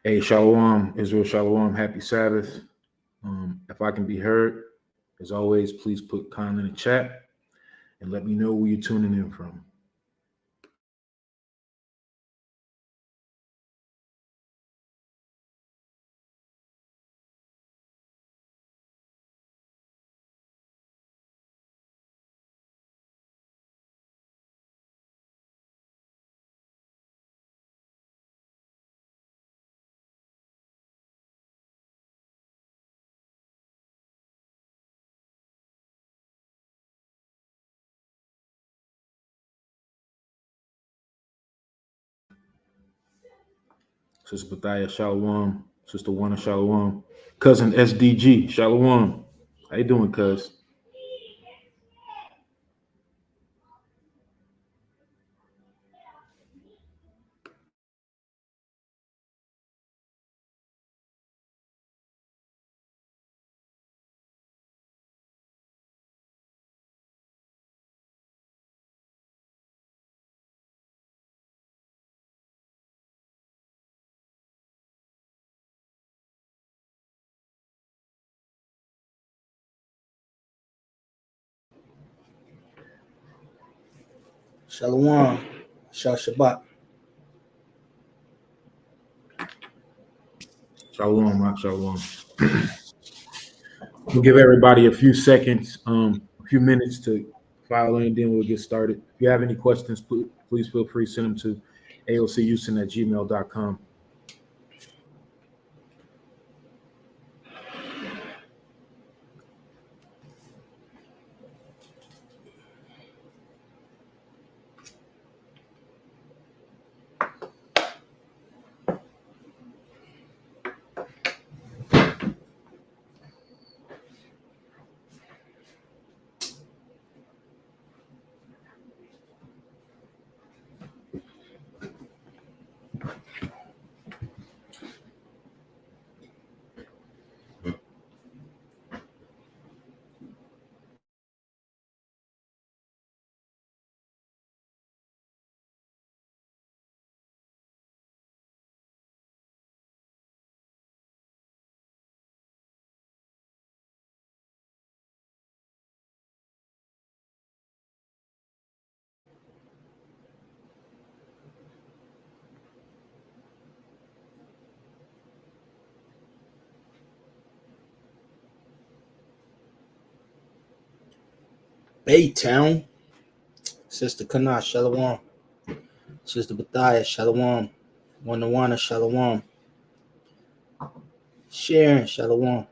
Hey, Shalom, Israel Shalom, happy Sabbath. If I can be heard, as always, please put comment in the chat and let me know where you're tuning in from. Sister Bethia, Shalom. Sister Wanna, Shalom. Cousin SDG, Shalom. How you doing, cuz? Shalom. Shabbat. Shalom, Mark, Shalom. We'll give everybody a few seconds, a few minutes to file in, then we'll get started. If you have any questions, please feel free to send them to aochouston@gmail.com. Baytown. Sister Kana, Shalom. Sister Bethia, Shalom. Wana, Shalom. Sharon, Shalom.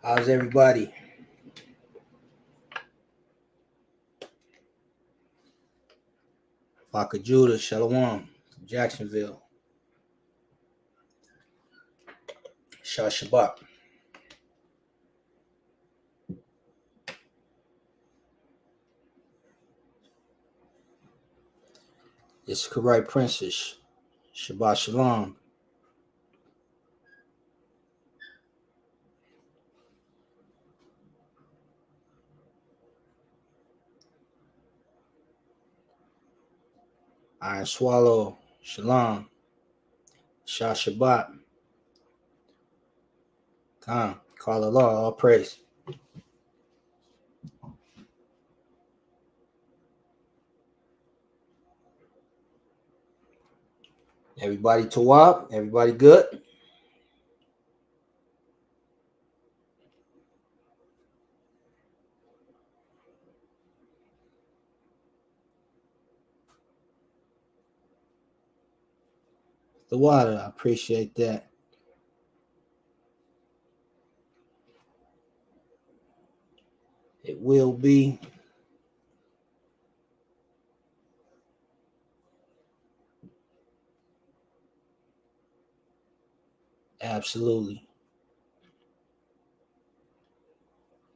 How's everybody? Baka Judah, Shalom. Jacksonville. Shabbat. It's Karai Princess. Shabbat Shalom. Iron Swallow, Shalom. Shah Shabbat. Khan, call Allah, all praise. Everybody Tawab? Everybody good? The water, I appreciate that. It will be. Absolutely.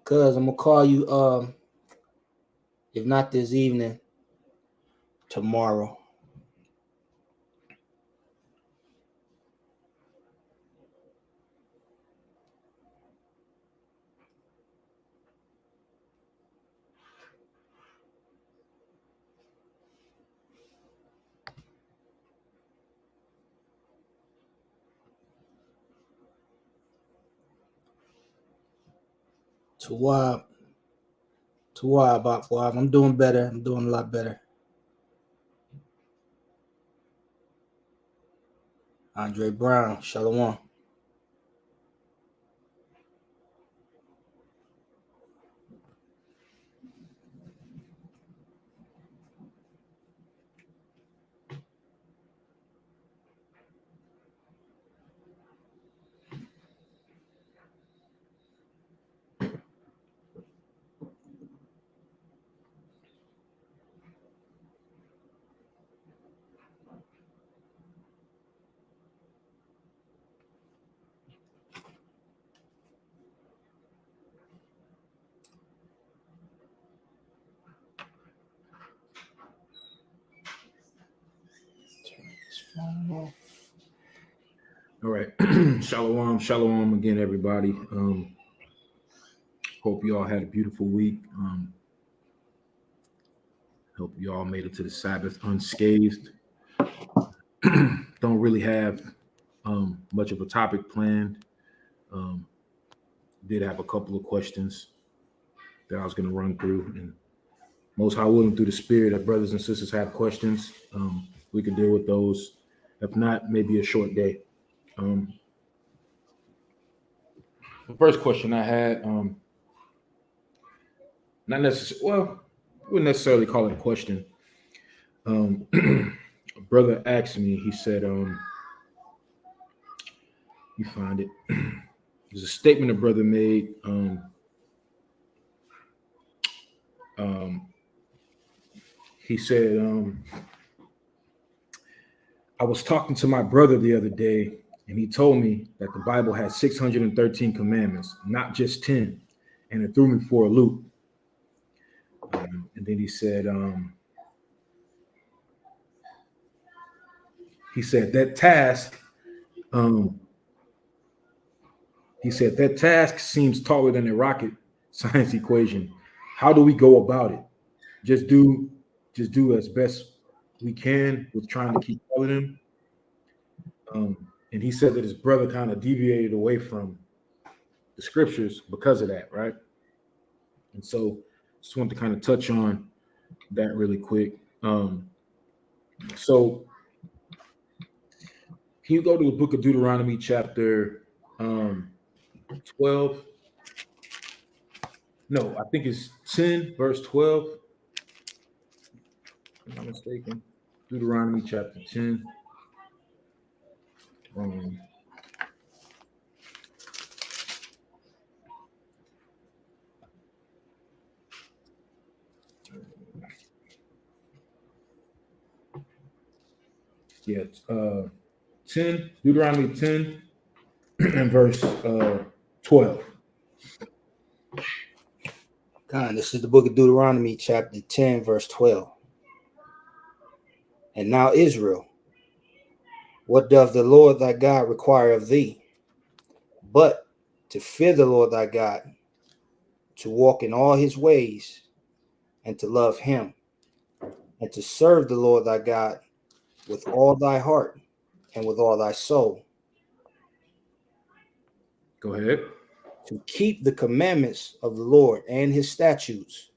Cuz I'm gonna call you if not this evening, tomorrow. Tawab, Tawab. I'm doing better. I'm doing a lot better. Andre Brown, Shalom. All right. Shalom again, everybody. Hope you all had a beautiful week. Hope you all made it to the Sabbath unscathed. Don't really have much of a topic planned. Did have a couple of questions that I was going to run through, and most high willing through the spirit, if brothers and sisters have questions, we can deal with those. If not, maybe a short day. The first question I had, not necessarily, well, I wouldn't necessarily call it a question. A brother asked me, he said, you find it. There's a statement a brother made. He said, I was talking to my brother the other day, and he told me that the Bible has 613 commandments, not just 10, and it threw me for a loop. And then he said that task seems taller than a rocket science equation. How do we go about it? Just do as best we can with trying to keep all of them. And he said that his brother kind of deviated away from the scriptures because of that, right? And so just want to kind of touch on that really quick. So can you go to the book of Deuteronomy chapter 12? No, I think it's 10 verse 12. If I'm not mistaken. Deuteronomy chapter 10. Yeah, 10, Deuteronomy 10 and verse 12. This is the book of Deuteronomy, chapter 10, verse 12. And now, Israel, what doth the Lord thy God require of thee, but to fear the Lord thy God, to walk in all his ways, and to love him, and to serve the Lord thy God with all thy heart and with all thy soul. Go ahead. To keep the commandments of the Lord and his statutes,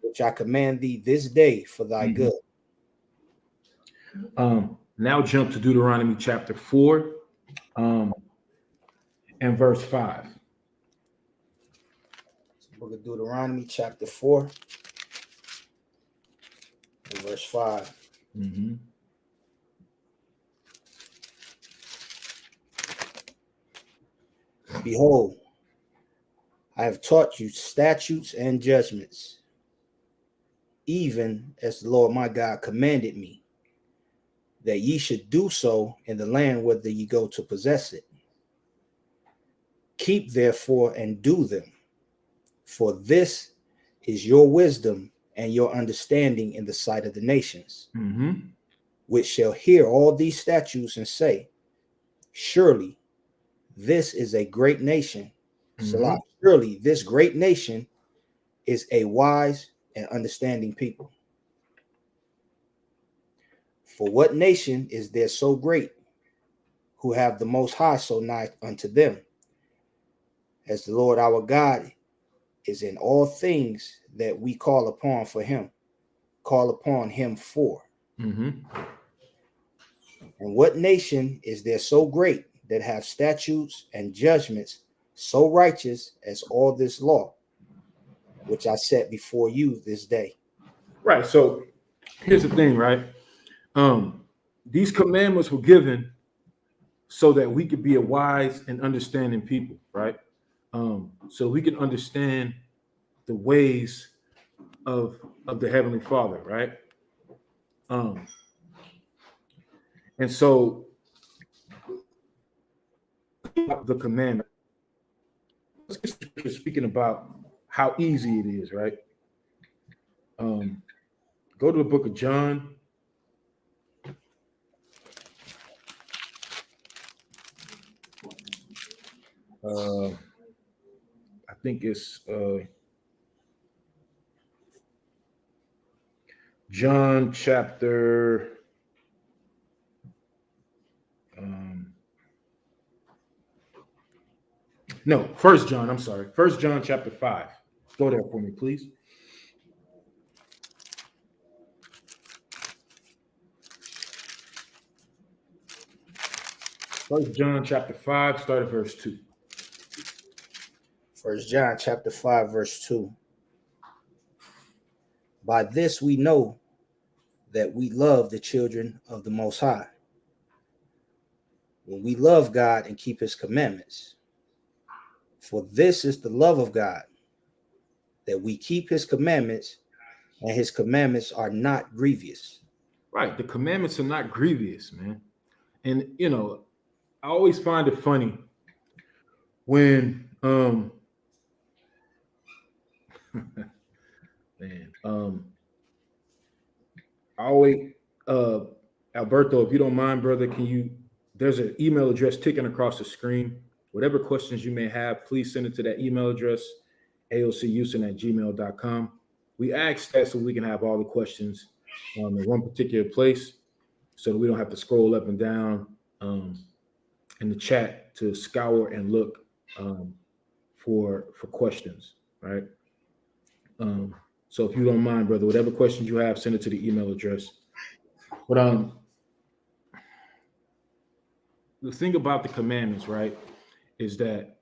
which I command thee this day for thy good. Now jump to Deuteronomy chapter 4 and verse 5. Book of Deuteronomy chapter 4 and verse 5. Behold, I have taught you statutes and judgments, even as the Lord my God commanded me, that ye should do so in the land whither ye go to possess it. Keep therefore and do them, for this is your wisdom and your understanding in the sight of the nations, which shall hear all these statutes and say, surely this is a great nation. Salah, surely this great nation is a wise and understanding people. For what nation is there so great, who have the Most High so nigh unto them, as the Lord our God is in all things that we call upon him for. Mm-hmm. And what nation is there so great that have statutes and judgments so righteous as all this law, which I set before you this day? Right. So here's the thing, right? These commandments were given so that we could be a wise and understanding people, right? So we can understand the ways of the Heavenly Father, right? And so the commandment, speaking about how easy it is, right? Go to the book of John. I think it's John chapter no, First John. I'm sorry, First John chapter 5. Go there for me, please. First John chapter 5, start at verse 2. First John chapter 5, verse 2. By this we know that we love the children of the Most High, when we love God and keep his commandments. For this is the love of God, that we keep his commandments, and his commandments are not grievous. Right. The commandments are not grievous, man. And you know, I always find it funny when man, I always Alberto, if you don't mind, brother, there's an email address ticking across the screen. Whatever questions you may have, please send it to that email address, AocHouston@gmail.com. We ask that so we can have all the questions in one particular place so that we don't have to scroll up and down in the chat to scour and look for questions, right? So if you don't mind, brother, whatever questions you have, send it to the email address. But the thing about the commandments, right, is that,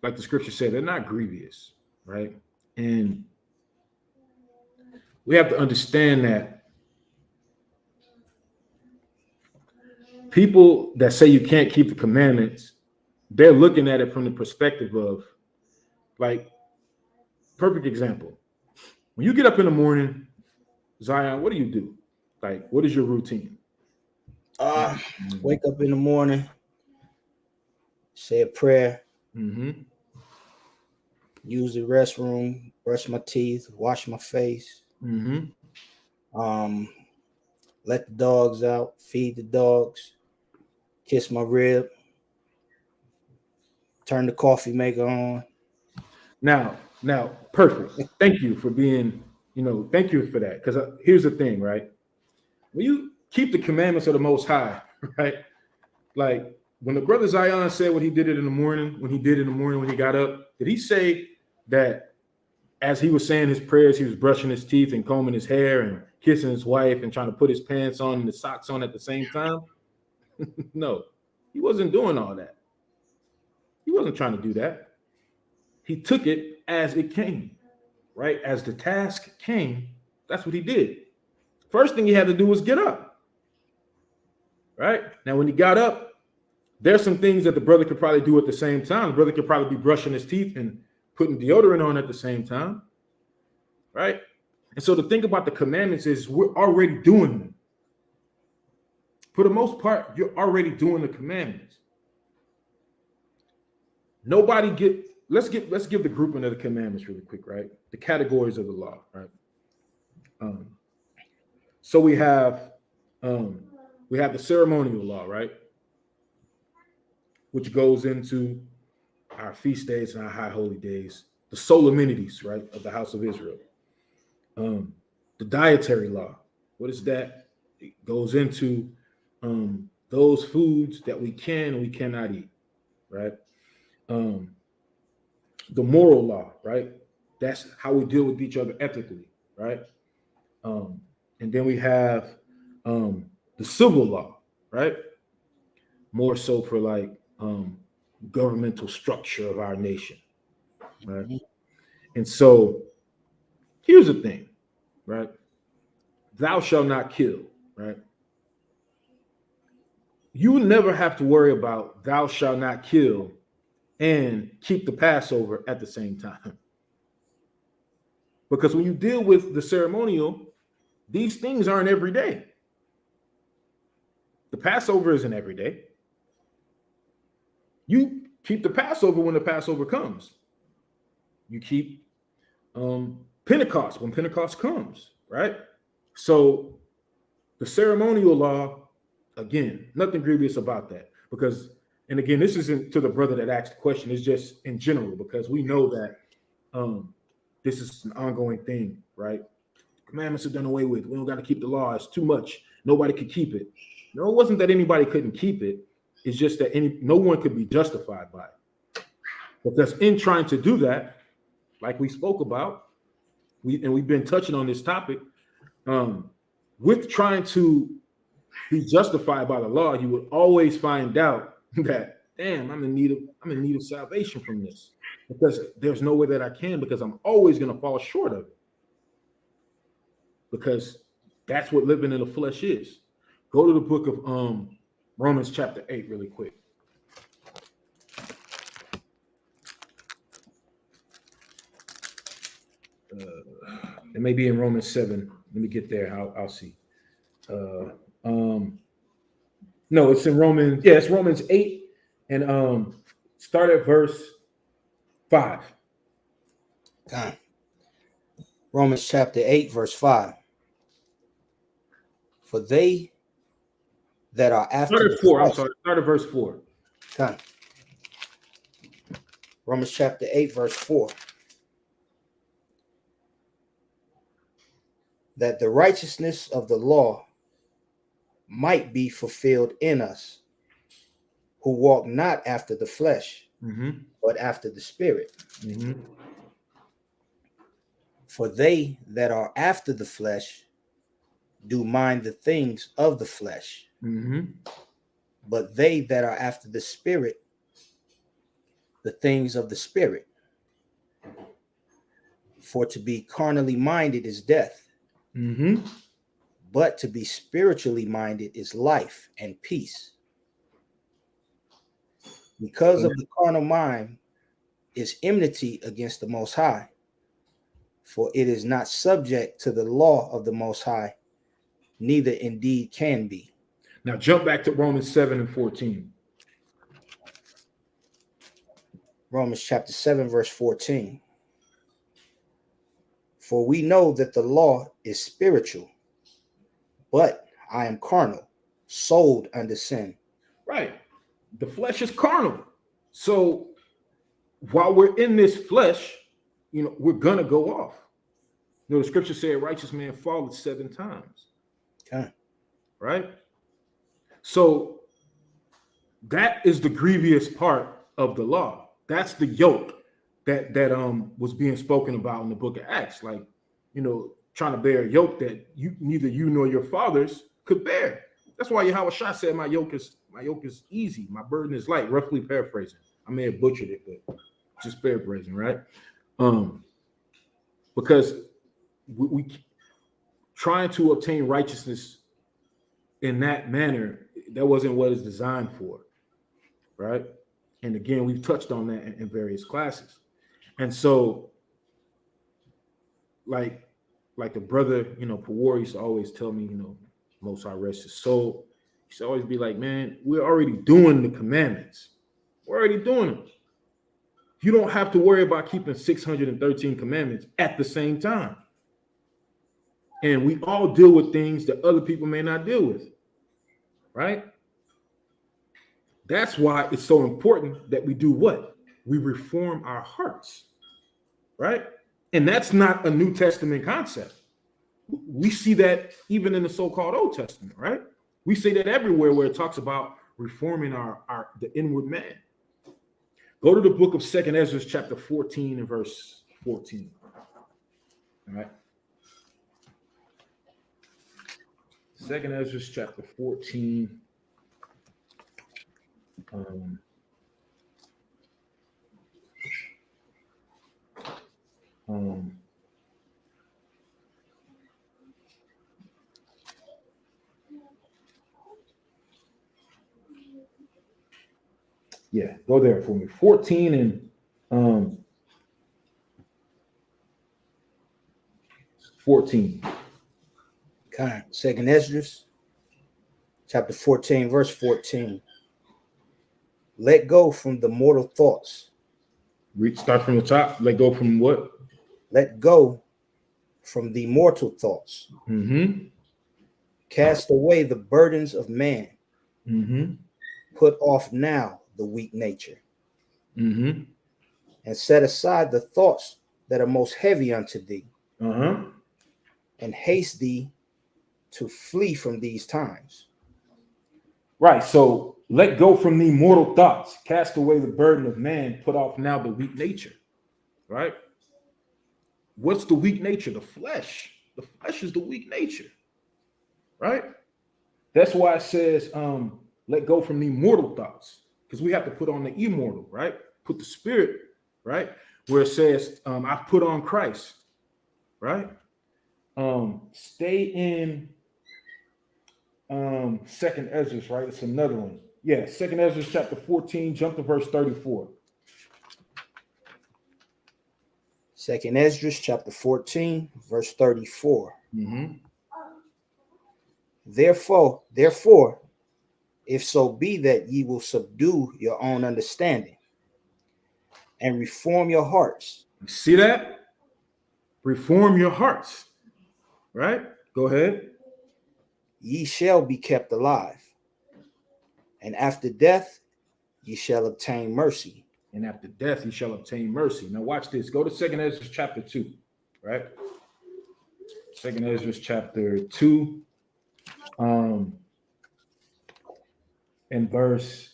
like the scripture said, they're not grievous, right? And we have to understand that people that say you can't keep the commandments, they're looking at it from the perspective of, like, perfect example. When you get up in the morning, Zion, what do? Like, what is your routine? Wake up in the morning, say a prayer, use the restroom, brush my teeth, wash my face, let the dogs out, feed the dogs, kiss my rib, turn the coffee maker on. Now, perfect. Thank you for being, thank you for that. Because here's the thing, right? When you keep the commandments of the Most High, right? Like when the brother Zion said what he did in the morning, when he got up, did he say that as he was saying his prayers, he was brushing his teeth and combing his hair and kissing his wife and trying to put his pants on and his socks on at the same time? No, he wasn't doing all that. He wasn't trying to do that. He took it as it came, right? As the task came, that's what he did. First thing he had to do was get up, right? Now, when he got up, there's some things that the brother could probably do at the same time. The brother could probably be brushing his teeth and putting deodorant on at the same time, right? And so the thing about the commandments is we're already doing them. For the most part, you're already doing the commandments. Let's give the grouping of the commandments really quick, right? The categories of the law, right? So we have the ceremonial law, right? Which goes into our feast days and our high holy days, the solemnities, right, of the house of Israel. The dietary law, what is that? It goes into those foods that we can and we cannot eat, right? the moral law, right? That's how we deal with each other ethically, right? And then we have the civil law, right? More so for like governmental structure of our nation, right? And so here's the thing, right? Thou shalt not kill, right? You never have to worry about thou shalt not kill and keep the Passover at the same time. Because when you deal with the ceremonial, these things aren't every day. The Passover isn't every day. You keep the Passover when the Passover comes. You keep Pentecost when Pentecost comes, right? So the ceremonial law, again, nothing grievous about that. Because, and again, this isn't to the brother that asked the question, it's just in general, because we know that this is an ongoing thing, right? Commandments are done away with. We don't got to keep the law. It's too much. Nobody could keep it. No, it wasn't that anybody couldn't keep it. It's just that no one could be justified by it. Because in trying to do that, like we spoke about, we've been touching on this topic, with trying to be justified by the law, you would always find out that, damn, I'm in need of salvation from this. Because there's no way that I can, because I'm always going to fall short of it. Because that's what living in the flesh is. Go to the book of Romans chapter 8 really quick. It may be in Romans 7. Let me get there. I'll see. No, it's in Romans. Yeah, it's Romans 8 and start at verse 5. Okay. Romans chapter 8, verse 5. For they that are after Start at 4. I'm sorry. Start at verse 4. Okay. Romans chapter 8, verse 4. That the righteousness of the law might be fulfilled in us, who walk not after the flesh, but after the Spirit. For they that are after the flesh do mind the things of the flesh, but they that are after the Spirit, the things of the Spirit. For to be carnally minded is death, but to be spiritually minded is life and peace. Because of the carnal mind is enmity against the Most High, for it is not subject to the law of the Most High, neither indeed can be. Now jump back to Romans 7 and 14. Romans chapter 7, verse 14. For we know that the law is spiritual, but I am carnal, sold under sin. Right. The flesh is carnal. So while we're in this flesh, we're going to go off. The scripture said, righteous man falleth 7 times. Okay. Right. So that is the grievous part of the law. That's the yoke that was being spoken about in the book of Acts. Like, trying to bear a yoke that neither you nor your fathers could bear. That's why Yahushua said, my yoke is easy, my burden is light, roughly paraphrasing. I may have butchered it, but just paraphrasing, right? Because we trying to obtain righteousness in that manner, that wasn't what it's designed for, right? And again, we've touched on that in various classes. And so, like the brother, Pawar used to always tell me, Most High rest his soul. He used to always be like, man, we're already doing the commandments. We're already doing them. You don't have to worry about keeping 613 commandments at the same time. And we all deal with things that other people may not deal with, right? That's why it's so important that we do what? We reform our hearts, right? And that's not a New Testament concept. We see that even in the so-called Old Testament, right? We see that everywhere where it talks about reforming the inward man. Go to the book of 2nd Ezra, chapter 14 and verse 14. All right. 2nd Ezra, chapter 14. Yeah, go there for me. 14 and 14. Okay. 2nd Ezra, chapter 14, verse 14. Let go from the mortal thoughts. Start from the top. Let go from what? Let go from the mortal thoughts. Mm-hmm. Cast away the burdens of man. Mm-hmm. Put off now the weak nature. Mm-hmm. And set aside the thoughts that are most heavy unto thee. Uh-huh. And haste thee to flee from these times. Right. So let go from the mortal thoughts. Cast away the burden of man. Put off now the weak nature. Right. What's the weak nature? The flesh. The flesh is the weak nature. Right. That's why it says, let go from the mortal thoughts, because we have to put on the immortal, right? Put the spirit, right? Where it says, I put on Christ, right? Stay in 2nd Ezra, right? It's another one. Yeah, 2nd Ezra chapter 14, jump to verse 34. 2nd Ezra chapter 14, verse 34. Mm-hmm. Therefore, if so be that ye will subdue your own understanding and reform your hearts. See that? Reform your hearts, right? Go ahead. Ye shall be kept alive, and after death ye shall obtain mercy. And after death, you shall obtain mercy. Now watch this. Go to 2nd Ezra chapter 2, right? 2nd Ezra chapter 2, and verse,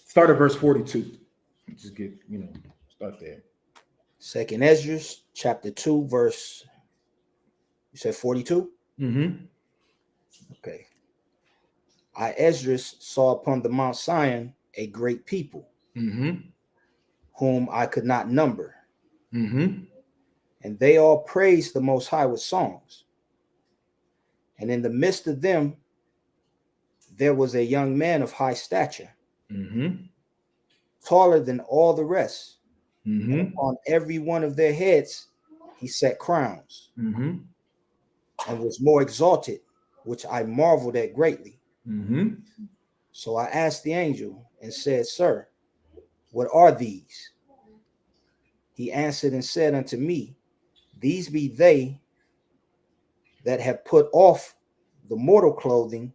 start at verse 42. Just get, start there. 2nd Ezra chapter 2, verse, you said 42? Mm-hmm. Okay. I, Ezra, saw upon the Mount Zion a great people, Mm-hmm. whom I could not number. Mm-hmm. And they all praised the Most High with songs. And in the midst of them, there was a young man of high stature, Mm-hmm. taller than all the rest. Mm-hmm. And upon every one of their heads he set crowns, Mm-hmm. and was more exalted, which I marveled at greatly. Mm-hmm. So I asked the angel and said, Sir, what are these? He answered and said unto me, These be they that have put off the mortal clothing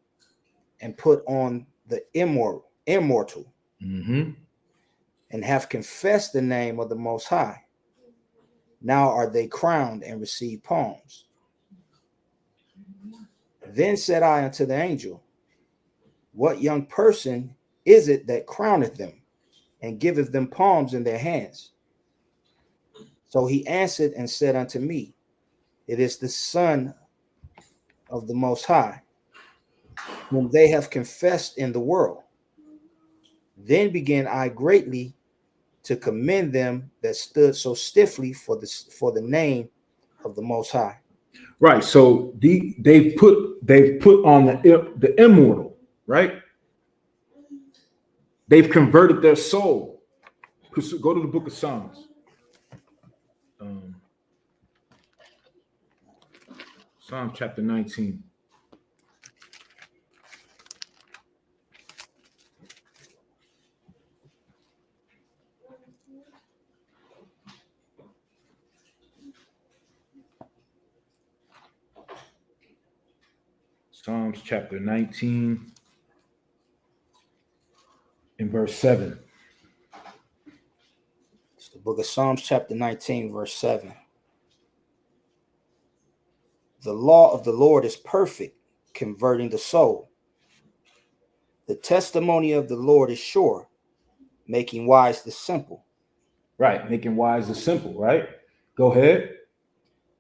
and put on the immortal, Mm-hmm. and have confessed the name of the Most High. Now are they crowned and receive palms. Then said I unto the angel, What young person is it that crowneth them and giveth them palms in their hands? So he answered and said unto me, It is the Son of the Most High, whom they have confessed in the world. Then began I greatly to commend them that stood so stiffly for the name of the Most High. Right. So they've put on the immortal, right? They've converted their soul. Go to the book of Psalms. Psalm chapter 19. Psalms chapter 19 and verse 7. It's the book of Psalms chapter 19, verse 7. The law of the Lord is perfect, converting the soul. The testimony of the Lord is sure, making wise the simple. Right, making wise the simple, right? Go ahead.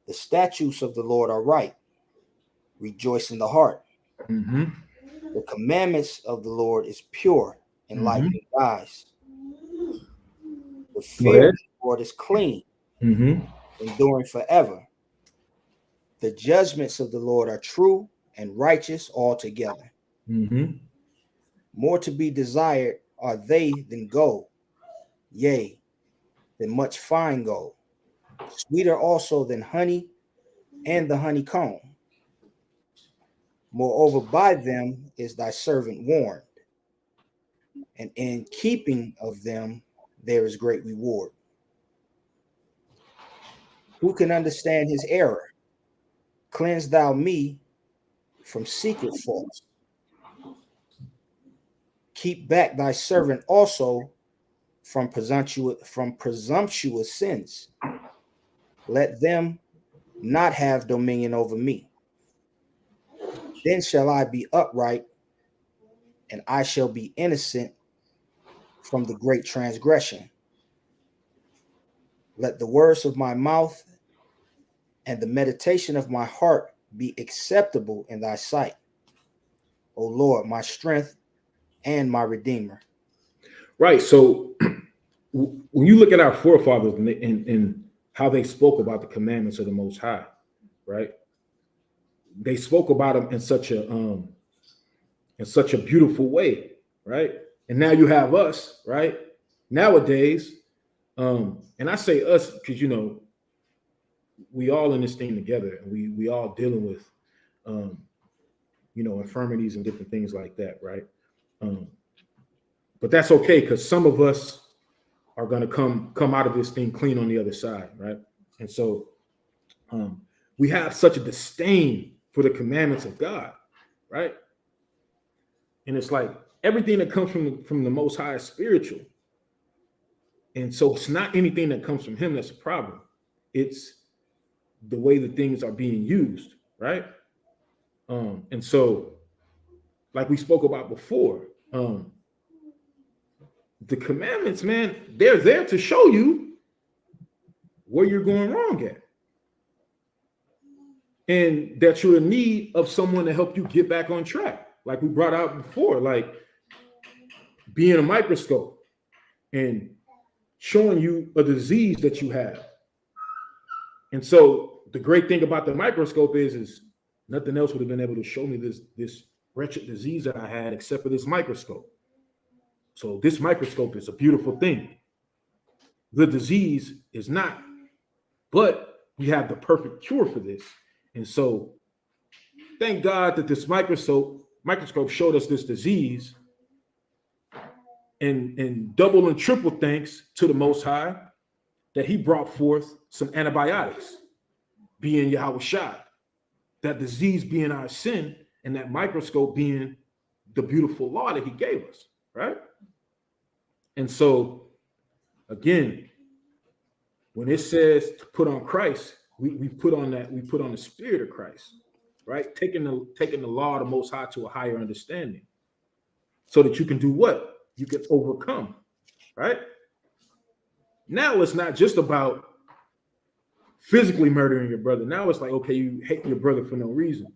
The statutes of the Lord are right, rejoice in the heart. Mm-hmm. The commandments of the Lord is pure, enlightening eyes. The Go fear of ahead. the Lord is clean, Mm-hmm. enduring forever. The judgments of the Lord are true and righteous altogether. Mm-hmm. More to be desired are they than gold, yea, than much fine gold. Sweeter also than honey and the honeycomb. Moreover, by them is thy servant warned, and in keeping of them there is great reward. Who can understand his error? Cleanse thou me from secret faults. Keep back thy servant also from presumptuous sins. Let them not have dominion over me. Then shall I be upright, and I shall be innocent from the great transgression. Let the words of my mouth and the meditation of my heart be acceptable in thy sight, O Lord, my strength and my redeemer. Right. So when you look at our forefathers and how they spoke about the commandments of the Most High, right? They spoke about them in such a beautiful way, right? And now you have us, right? Nowadays, and I say us because we all in this thing together, and we all dealing with um, infirmities and different things like that, right? Um, but that's okay because some of us are going to come out of this thing clean on the other side, right? And so we have such a disdain for the commandments of God, right? And it's like everything that comes from the Most High is spiritual, and so it's not anything that comes from Him that's a problem. It's the way the things are being used, right? And so, like we spoke about before, the commandments, man, they're there to show you where you're going wrong at, and that you're in need of someone to help you get back on track. Like we brought out before, like being a microscope and showing you a disease that you have. And so the great thing about the microscope is nothing else would have been able to show me this wretched disease that I had except for this microscope. So this microscope is a beautiful thing. The disease is not, but we have the perfect cure for this. And so thank God that this microscope showed us this disease, and double and triple thanks to the Most High that He brought forth some antibiotics, being Yahweh Shai, that disease being our sin, and that microscope being the beautiful law that He gave us, right? And so, again, when it says to put on Christ, we put on that, we put on the Spirit of Christ, right? Taking the law of the Most High to a higher understanding, so that you can do what? You can overcome, right? Now it's not just about physically murdering your brother. Now it's like, okay, you hate your brother for no reason.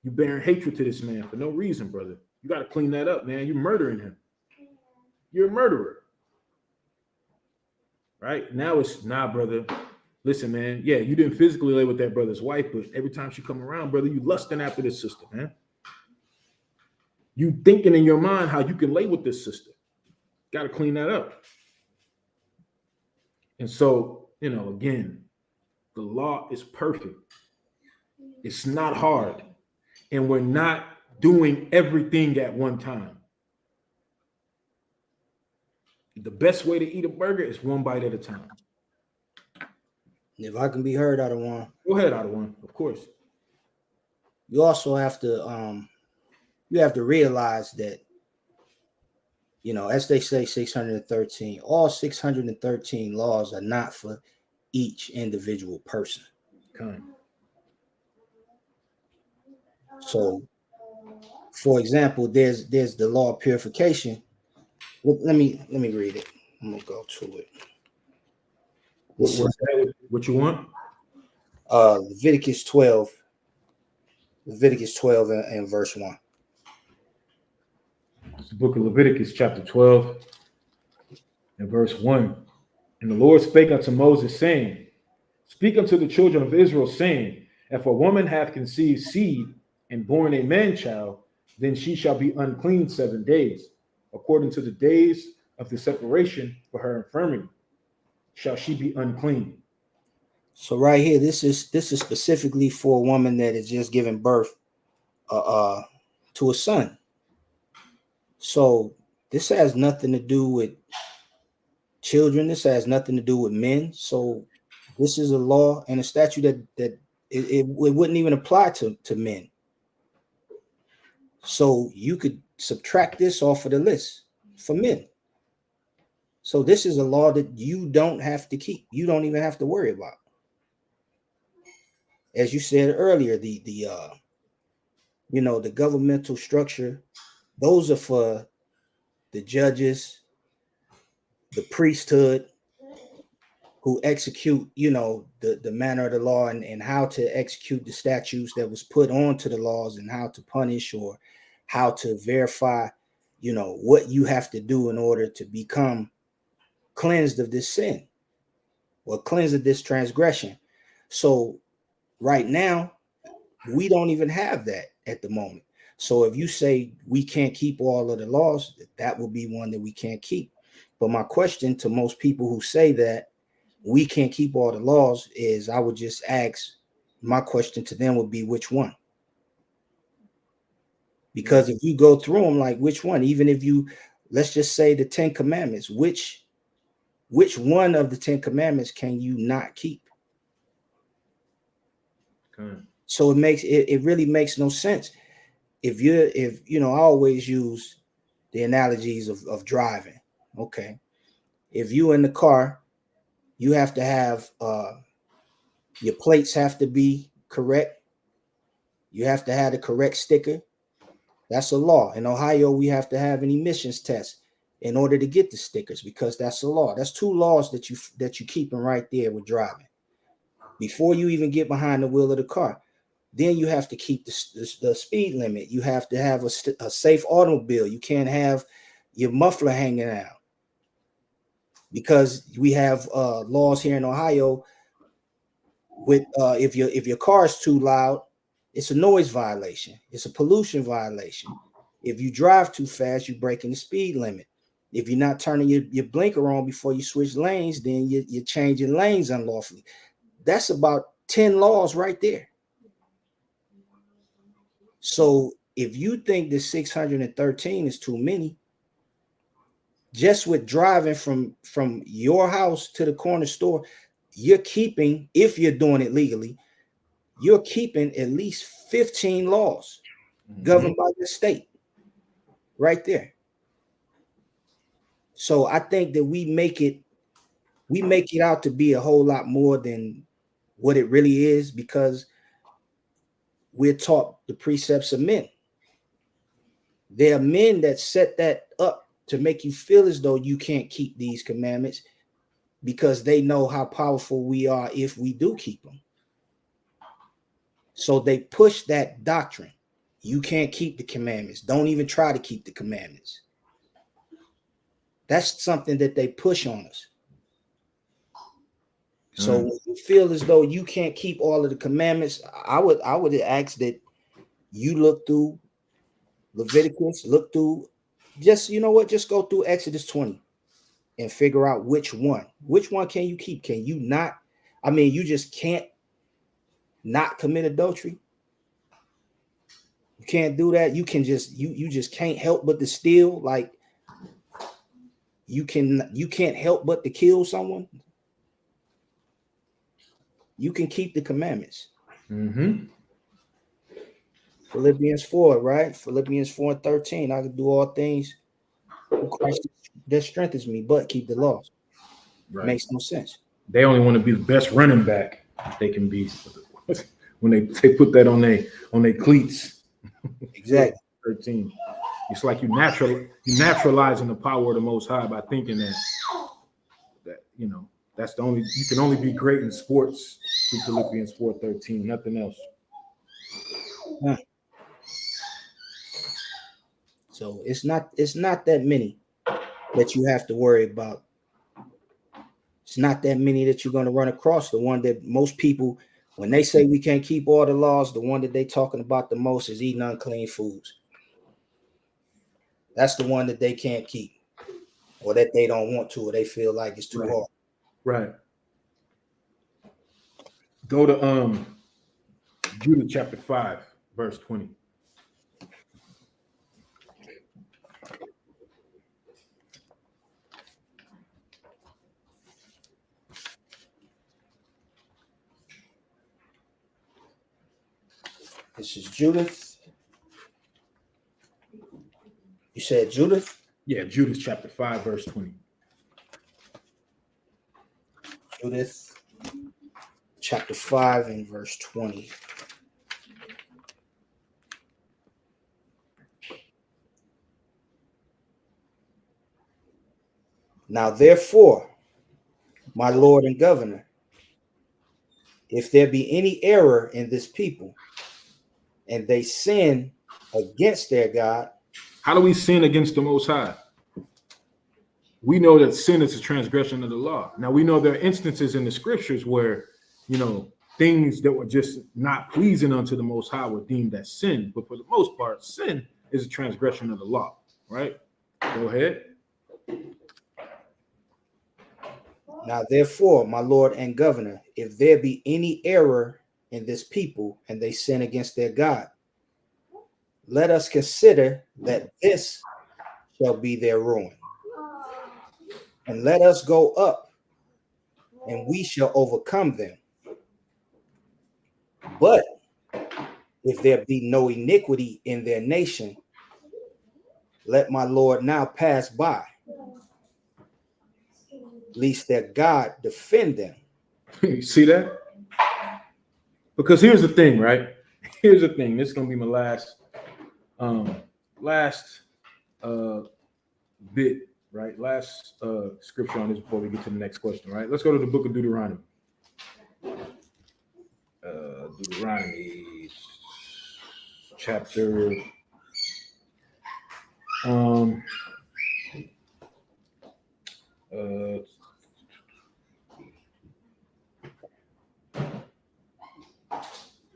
You bearing hatred to this man for no reason, brother. You got to clean that up, man. You're murdering him. You're a murderer. Right? Now it's, nah, brother. Listen, man. Yeah, you didn't physically lay with that brother's wife, but every time she come around, brother, you lusting after this sister, man. You thinking in your mind how you can lay with this sister. Got to clean that up. And so, again, the law is perfect. It's not hard. And we're not doing everything at one time. The best way to eat a burger is one bite at a time. If I can be heard out of one. Go ahead, out of one, of course. You also have to realize that, as they say, 613, all 613 laws are not for each individual person. Okay. So For example, there's the law of purification. Let me read it. I'm gonna go to it. What you want? Leviticus 12 and verse 1. It's the book of Leviticus, chapter 12, and verse 1. And the Lord spake unto Moses, saying, Speak unto the children of Israel, saying, If a woman hath conceived seed and born a man child, then she shall be unclean 7 days, according to the days of the separation for her infirmity shall she be unclean. So right here, this is specifically for a woman that is just giving birth to a son. So this has nothing to do with children. This has nothing to do with men. So this is a law and a statute that it wouldn't even apply to men. So you could subtract this off of the list for men. So this is a law that you don't have to keep. You don't even have to worry about. As you said earlier, the governmental structure, those are for the judges, the priesthood, who execute, the manner of the law and how to execute the statutes that was put onto the laws and how to punish or how to verify, what you have to do in order to become cleansed of this sin or cleansed of this transgression. So right now, we don't even have that at the moment. So if you say we can't keep all of the laws, that will be one that we can't keep. But my question to most people who say that we can't keep all the laws is, I would just ask, my question to them would be, which one? Because if you go through them, like which one, even if you, let's just say the 10 commandments, which one of the 10 commandments can you not keep? Okay. So it really makes no sense. If I always use the analogies of driving. Okay. If you in the car, you have to have, your plates have to be correct. You have to have the correct sticker. That's a law. In Ohio, we have to have an emissions test in order to get the stickers, because that's a law. That's 2 laws that you keeping right there with driving before you even get behind the wheel of the car. Then you have to keep the speed limit. You have to have a safe automobile. You can't have your muffler hanging out, because we have laws here in Ohio with if your car is too loud, it's a noise violation. It's a pollution violation. If you drive too fast, you're breaking the speed limit. If you're not turning your blinker on before you switch lanes, then you're changing lanes unlawfully. That's about 10 laws right there. So if you think the 613 is too many, just with driving from your house to the corner store, you're keeping, if you're doing it legally, you're keeping at least 15 laws governed by the state right there. So I think that we make it out to be a whole lot more than what it really is, because we're taught the precepts of men. There are men that set that up to make you feel as though you can't keep these commandments, because they know how powerful we are if we do keep them. So they push that doctrine. You can't keep the commandments. Don't even try to keep the commandments. That's something that they push on us. So when you feel as though you can't keep all of the commandments, I would ask that you look through Leviticus, look through, just go through Exodus 20 and figure out which one can you keep. Can you not? I mean, you just can't not commit adultery. You can't do that. You can just you just can't help but to steal. Like you can't help but to kill someone. You can keep the commandments. Philippians 4, right? Philippians 4:13. I can do all things through Christ that strengthens me, but keep the laws. Right. Makes no sense. They only want to be the best running back they can be when they put that on their cleats. Exactly. 13. It's like you naturalizing the power of the Most High by thinking that that's the only, you can only be great in sports through Philippians 4:13, nothing else. So it's not that many that you have to worry about. It's not that many that you're going to run across. The one that most people, when they say we can't keep all the laws, the one that they talking about the most is eating unclean foods. That's the one that they can't keep, or that they don't want to, or they feel like it's too hard. Right. Go to Judah chapter 5, verse 20. This is Judith. You said Judith? Yeah, Judith chapter 5, verse 20. Judith chapter 5 and verse 20. Now, therefore, my Lord and Governor, if there be any error in this people, and they sin against their God. How do we sin against the Most High? We know that sin is a transgression of the law. Now, we know there are instances in the scriptures where, things that were just not pleasing unto the Most High were deemed as sin. But for the most part, sin is a transgression of the law, right? Go ahead. Now, therefore, my Lord and Governor, if there be any error in this people and they sin against their God, let us consider that this shall be their ruin. And let us go up, and we shall overcome them. But if there be no iniquity in their nation, let my Lord now pass by, lest their God defend them. You see that? Because here's the thing, right? Here's the thing. This is going to be my last bit, right? Last scripture on this before we get to the next question, right? Let's go to the book of Deuteronomy. Deuteronomy chapter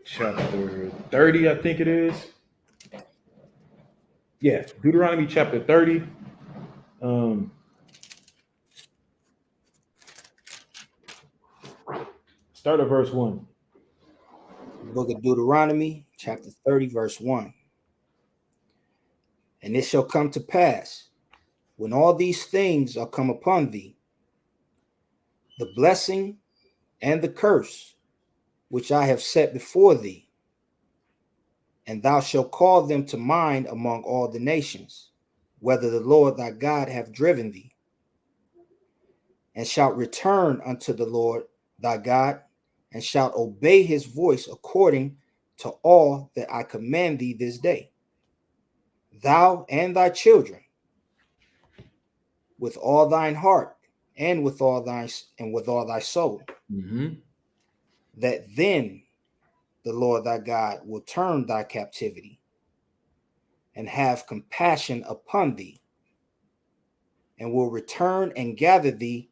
chapter 30, I think it is. Yeah, Deuteronomy chapter 30. Start at verse 1. Book of Deuteronomy, chapter 30, verse 1. And it shall come to pass, when all these things are come upon thee, the blessing and the curse which I have set before thee, and thou shalt call them to mind among all the nations, whether the Lord thy God have driven thee, and shalt return unto the Lord thy God, and shalt obey his voice according to all that I command thee this day, thou and thy children, with all thine heart and with all thy soul, that then the Lord thy God will turn thy captivity and have compassion upon thee, and will return and gather thee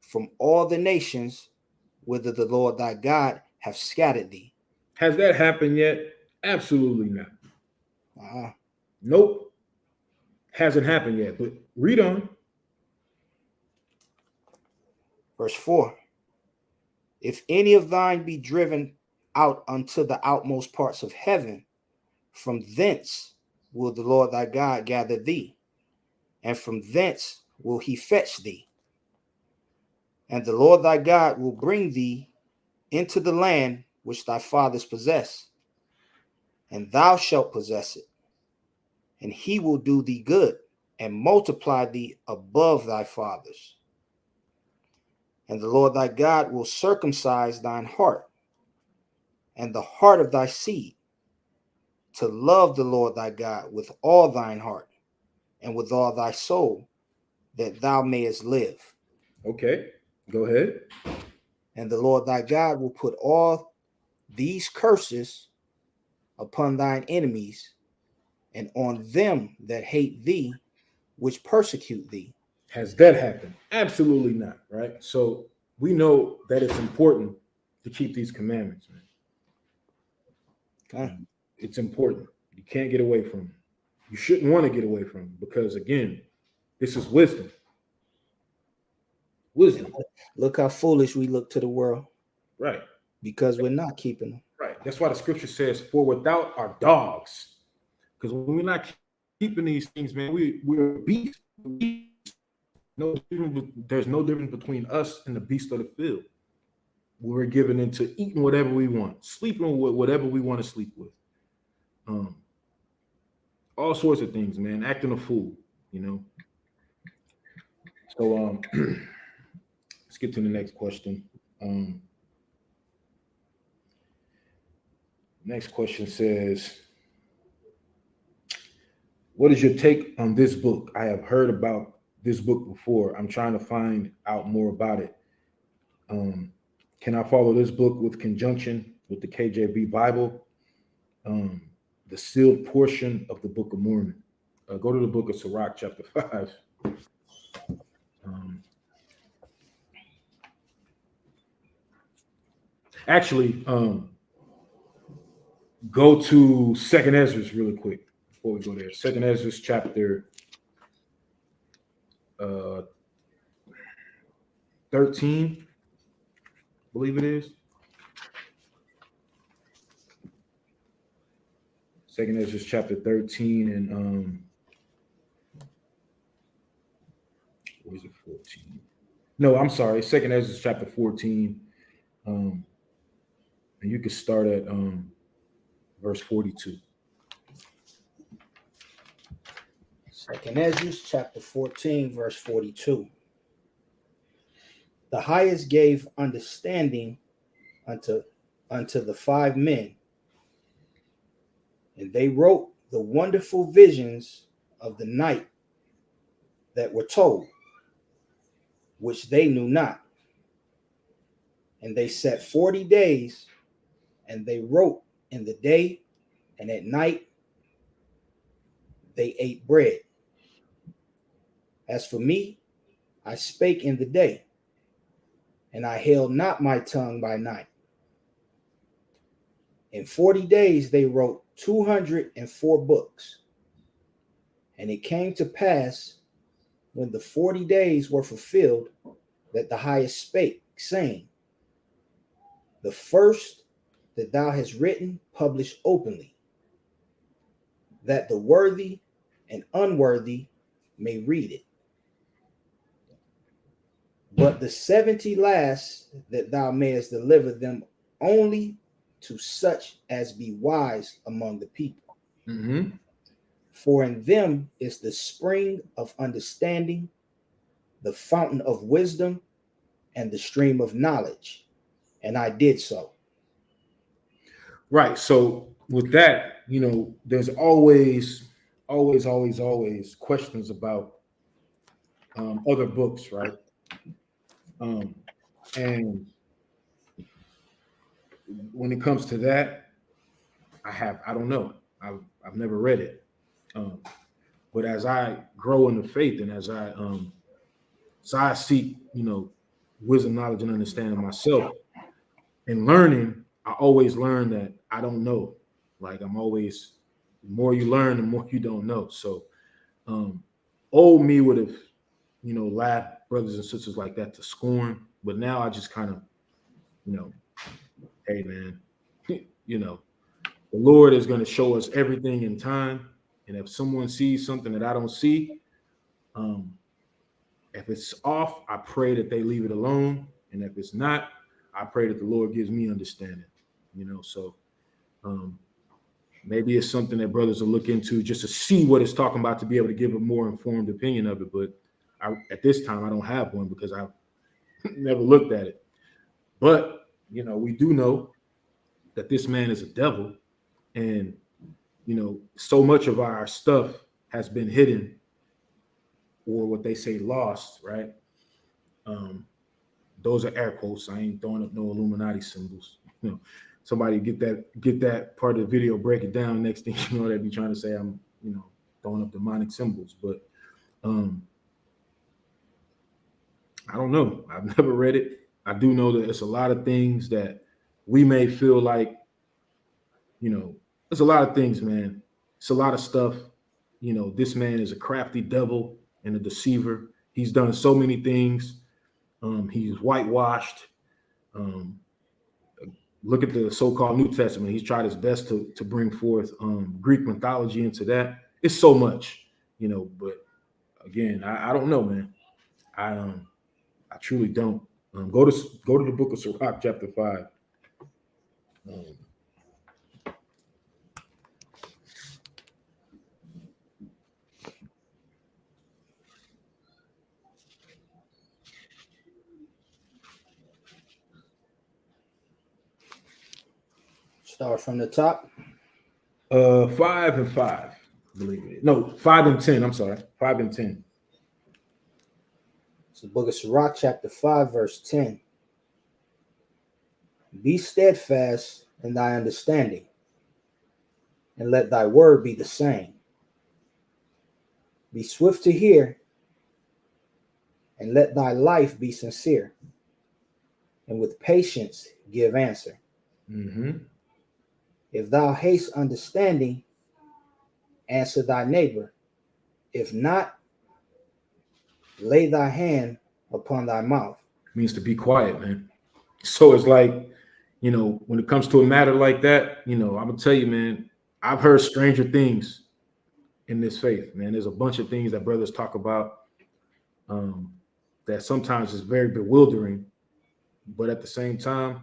from all the nations whither the Lord thy God have scattered thee. Has that happened yet? Absolutely not. Nope. Hasn't happened yet, but read on. Verse 4. If any of thine be driven out unto the outmost parts of heaven, from thence will the Lord thy God gather thee, and from thence will he fetch thee. And the Lord thy God will bring thee into the land which thy fathers possess, and thou shalt possess it. And he will do thee good, and multiply thee above thy fathers. And the Lord thy God will circumcise thine heart, and the heart of thy seed, to love the Lord thy God with all thine heart and with all thy soul, that thou mayest live. Okay, go ahead. And the Lord thy God will put all these curses upon thine enemies and on them that hate thee, which persecute thee. Has that happened? Absolutely not, right? So we know that it's important to keep these commandments, man. Okay. It's important. You can't get away from them. You shouldn't want to get away from them because, again, this is wisdom. Wisdom. Look how foolish we look to the world. Right. Because we're not keeping them. Right. That's why the scripture says, for without our dogs. Because when we're not keeping these things, man, we're beasts. There's no difference between us and the beast of the field. We're given into eating whatever we want, sleeping with whatever we want to sleep with. All sorts of things, man. Acting a fool, you know. So let's get to the next question. Next question says, what is your take on this book? I have heard about this book before. I'm trying to find out more about it. Can I follow this book with conjunction with the KJV Bible? The sealed portion of the Book of Mormon. Go to the book of Sirach, chapter 5. Go to 2nd Ezra really quick before we go there. 2nd Ezra chapter 13, I believe it is. 2nd Ezra chapter 13 and what is it, 14? No, I'm sorry, 2nd Ezra chapter 14. And you can start at verse 42. 2nd Ezra chapter 14, verse 42. The highest gave understanding unto the 5 men, and they wrote the wonderful visions of the night that were told, which they knew not. And they set 40 days, and they wrote in the day, and at night they ate bread. As for me, I spake in the day, and I held not my tongue by night. In 40 days they wrote 204 books. And it came to pass, when the 40 days were fulfilled, that the highest spake, saying, the first that thou hast written, publish openly, that the worthy and unworthy may read it. But the 70 last, that thou mayest deliver them only to such as be wise among the people. Mm-hmm. For in them is the spring of understanding, the fountain of wisdom, and the stream of knowledge. And I did so. Right. So with that, there's always questions about other books, right? And when it comes to that, I don't know. I've never read it. But as I grow in the faith and as I seek, wisdom, knowledge, and understanding myself and learning, I always learn that I don't know. Like the more you learn, the more you don't know. So old me would have, laughed brothers and sisters like that to scorn. But now I just kind of, hey man, the Lord is going to show us everything in time. And if someone sees something that I don't see, if it's off, I pray that they leave it alone. And if it's not, I pray that the Lord gives me understanding, so maybe it's something that brothers will look into just to see what it's talking about, to be able to give a more informed opinion of it. But at this time, I don't have one because I've never looked at it. But, we do know that this man is a devil, and so much of our stuff has been hidden, or what they say lost, right? Um, those are air quotes. I ain't throwing up no Illuminati symbols. Somebody get that part of the video, break it down. Next thing you know, they'd be trying to say I'm, throwing up demonic symbols. But I don't know. I've never read it. I do know that it's a lot of things that we may feel like, there's a lot of things, man. It's a lot of stuff. This man is a crafty devil and a deceiver. He's done so many things. He's whitewashed. Look at the so-called New Testament. He's tried his best to bring forth Greek mythology into that. It's so much, but again, I don't know, man. I truly don't. Go to the book of Sirach, chapter 5. Start from the top. 5 and 5, believe it. No, 5 and 10. I'm sorry, 5 and 10. It's the book of Sirach, chapter 5, verse 10. Be steadfast in thy understanding, and let thy word be the same. Be swift to hear, and let thy life be sincere, and with patience give answer. Mm-hmm. If thou haste understanding, answer thy neighbor. If not, lay thy hand upon thy mouth. It means to be quiet, man. So it's like, when it comes to a matter like that, I'm gonna tell you, man, I've heard stranger things in this faith, man. There's a bunch of things that brothers talk about that sometimes is very bewildering, but at the same time,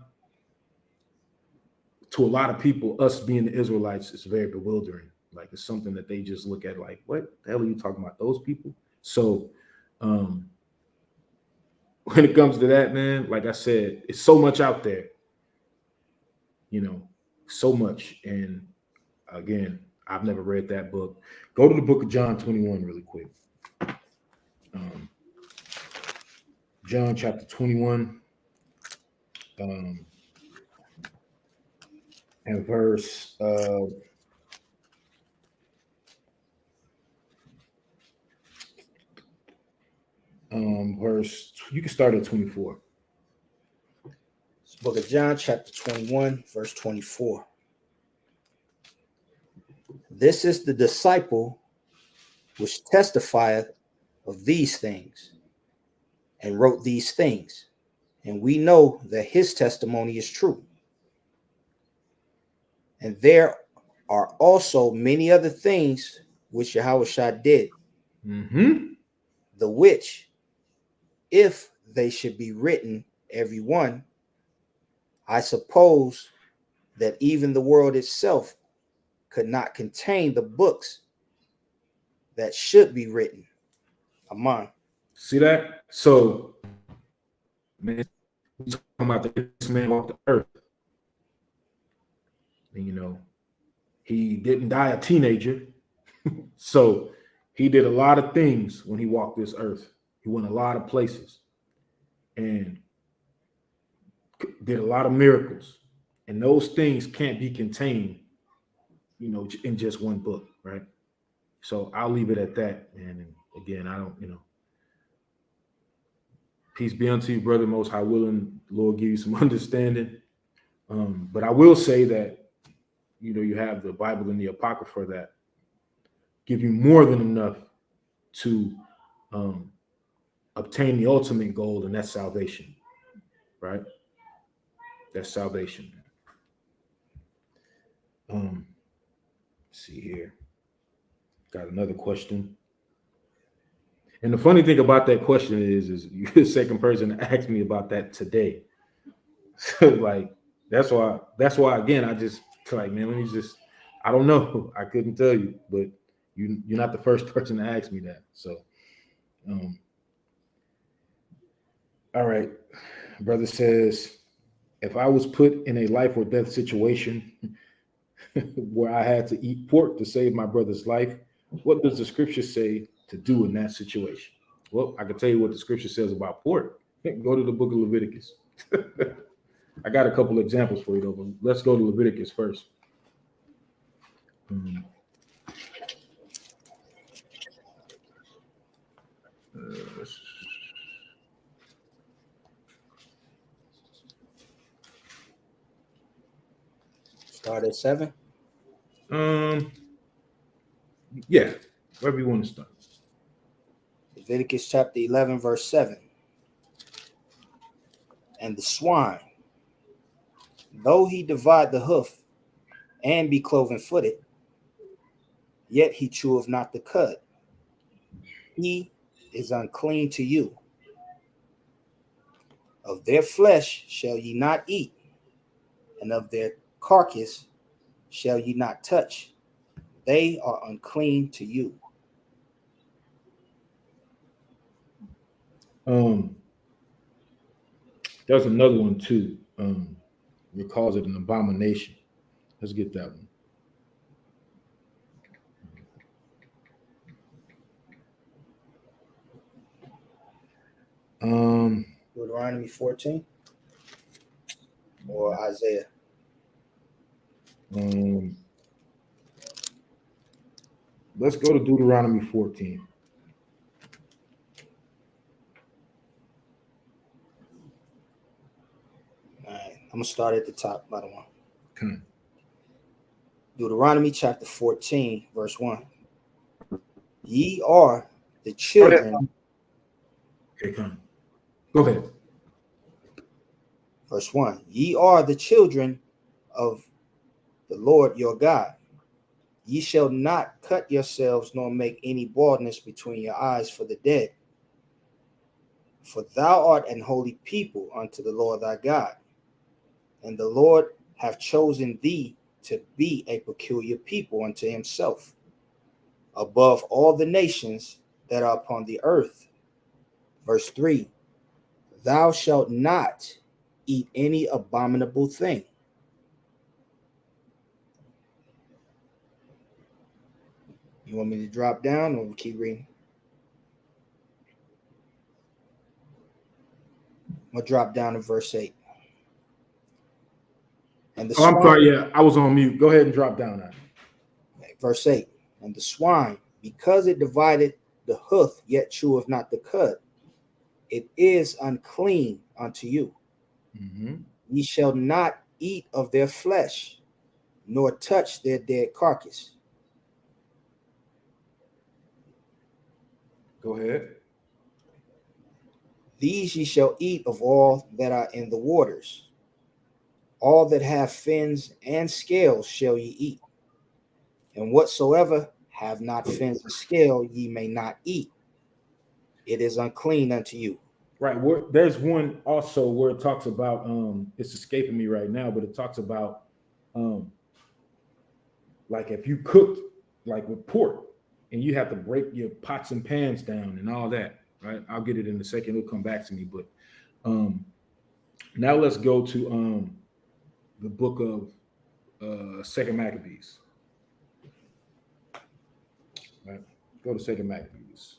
to a lot of people, us being the Israelites, it's very bewildering. Like it's something that they just look at like, what the hell are you talking about? Those people? So when it comes to that, man, like I said, it's so much out there, so much. And again, I've never read that book. Go to the book of John 21 really quick. John chapter 21 and verse you can start at 24. It's the book of John, chapter 21, verse 24. This is the disciple which testifieth of these things, and wrote these things, and we know that his testimony is true. And there are also many other things which Yahushua did, the which, if they should be written, every one, I suppose that even the world itself could not contain the books that should be written. Amen. See that? So, man, we're talking about this man walked the earth. And, he didn't die a teenager. So he did a lot of things when he walked this earth. He went a lot of places and did a lot of miracles. And those things can't be contained, in just one book, right? So I'll leave it at that. And again, I don't, peace be unto you, brother. Most high willing, Lord give you some understanding. But I will say that, you have the Bible and the Apocrypha that give you more than enough to obtain the ultimate goal, and that's salvation, right? That's salvation. Let's see here. Got another question. And the funny thing about that question is you're the second person to ask me about that today. So like that's why again I just like, man, let me just, I don't know. I couldn't tell you, but you're not the first person to ask me that. So all right. Brother says, if I was put in a life or death situation, where I had to eat pork to save my brother's life. What does the scripture say to do in that situation? Well, I can tell you what the scripture says about pork. Go to the book of Leviticus. I got a couple examples for you, though, but let's go to Leviticus first. Start at 7. Yeah, wherever you want to start. Leviticus chapter 11, verse 7. And the swine, though he divide the hoof and be cloven footed, yet he cheweth not the cud. He is unclean to you. Of their flesh shall ye not eat, and of their carcass shall ye not touch. They are unclean to you. There's another one too. It calls it an abomination. Let's get that one. Deuteronomy 14 or Isaiah. Let's go to Deuteronomy 14. All right, I'm gonna start at the top, by the one. Okay. Deuteronomy chapter 14, verse 1. Ye are the children. Okay, come. Go ahead. Verse 1. Ye are the children of the Lord your God. Ye shall not cut yourselves, nor make any baldness between your eyes for the dead. For thou art an holy people unto the Lord thy God. And the Lord hath chosen thee to be a peculiar people unto himself, above all the nations that are upon the earth. Verse 3. Thou shalt not eat any abominable thing. You want me to drop down or keep reading? I'm going to drop down to verse 8. And the I'm sorry, yeah, I was on mute. Go ahead and drop down now. Okay, verse 8. And the swine, because it divided the hoof, yet cheweth not the cud, it is unclean unto you. Ye shall not eat of their flesh, nor touch their dead carcass. Go ahead. These ye shall eat of all that are in the waters. All that have fins and scales shall ye eat. And whatsoever have not fins and scale ye may not eat. It is unclean unto you. Right. There's one also where it talks about, it's escaping me right now, but it talks about like if you cooked like with pork and you have to break your pots and pans down and all that, right? I'll get it in a second. It'll come back to me. But now let's go to the book of Second Maccabees. Right. Go to Second Maccabees.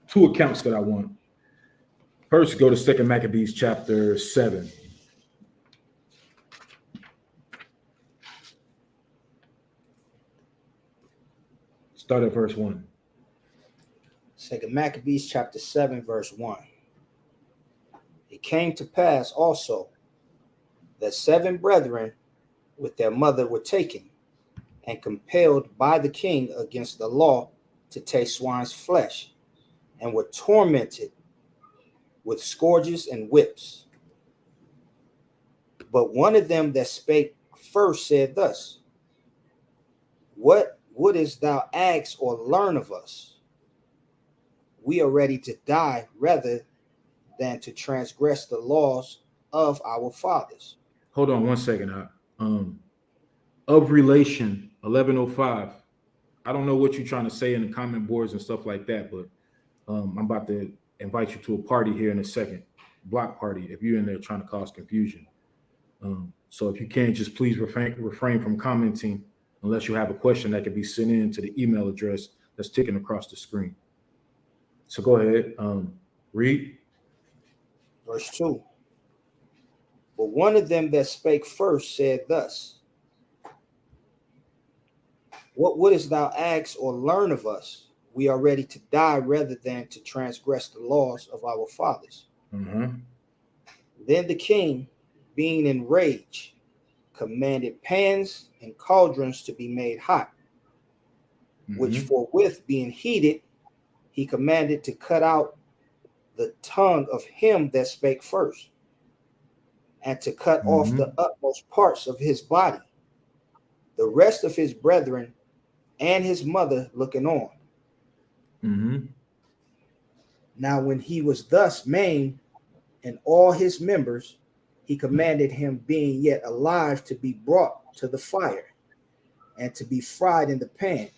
Two accounts that I want. First, go to Second Maccabees chapter 7. Start at verse 1. Second Maccabees chapter 7, verse 1. It came to pass also that 7 brethren with their mother were taken and compelled by the king against the law to taste swine's flesh, and were tormented with scourges and whips. But one of them that spake first said thus, What wouldest thou ask or learn of us? We are ready to die rather than to transgress the laws of our fathers. Hold on one second. of relation 1105. I don't know what you're trying to say in the comment boards and stuff like that, but I'm about to invite you to a party here in a second, block party, if you're in there trying to cause confusion. So if you can, just please refrain from commenting unless you have a question that can be sent in to the email address that's ticking across the screen. So go ahead, read. Verse 2. But one of them that spake first said thus, what wouldest thou ask or learn of us? We are ready to die rather than to transgress the laws of our fathers. Mm-hmm. Then the king, being enraged, commanded pans and cauldrons to be made hot, which forthwith being heated, he commanded to cut out the tongue of him that spake first, and to cut off the utmost parts of his body, the rest of his brethren and his mother looking on. Now when he was thus maimed in all his members, he commanded him, being yet alive, to be brought to the fire and to be fried in the pan.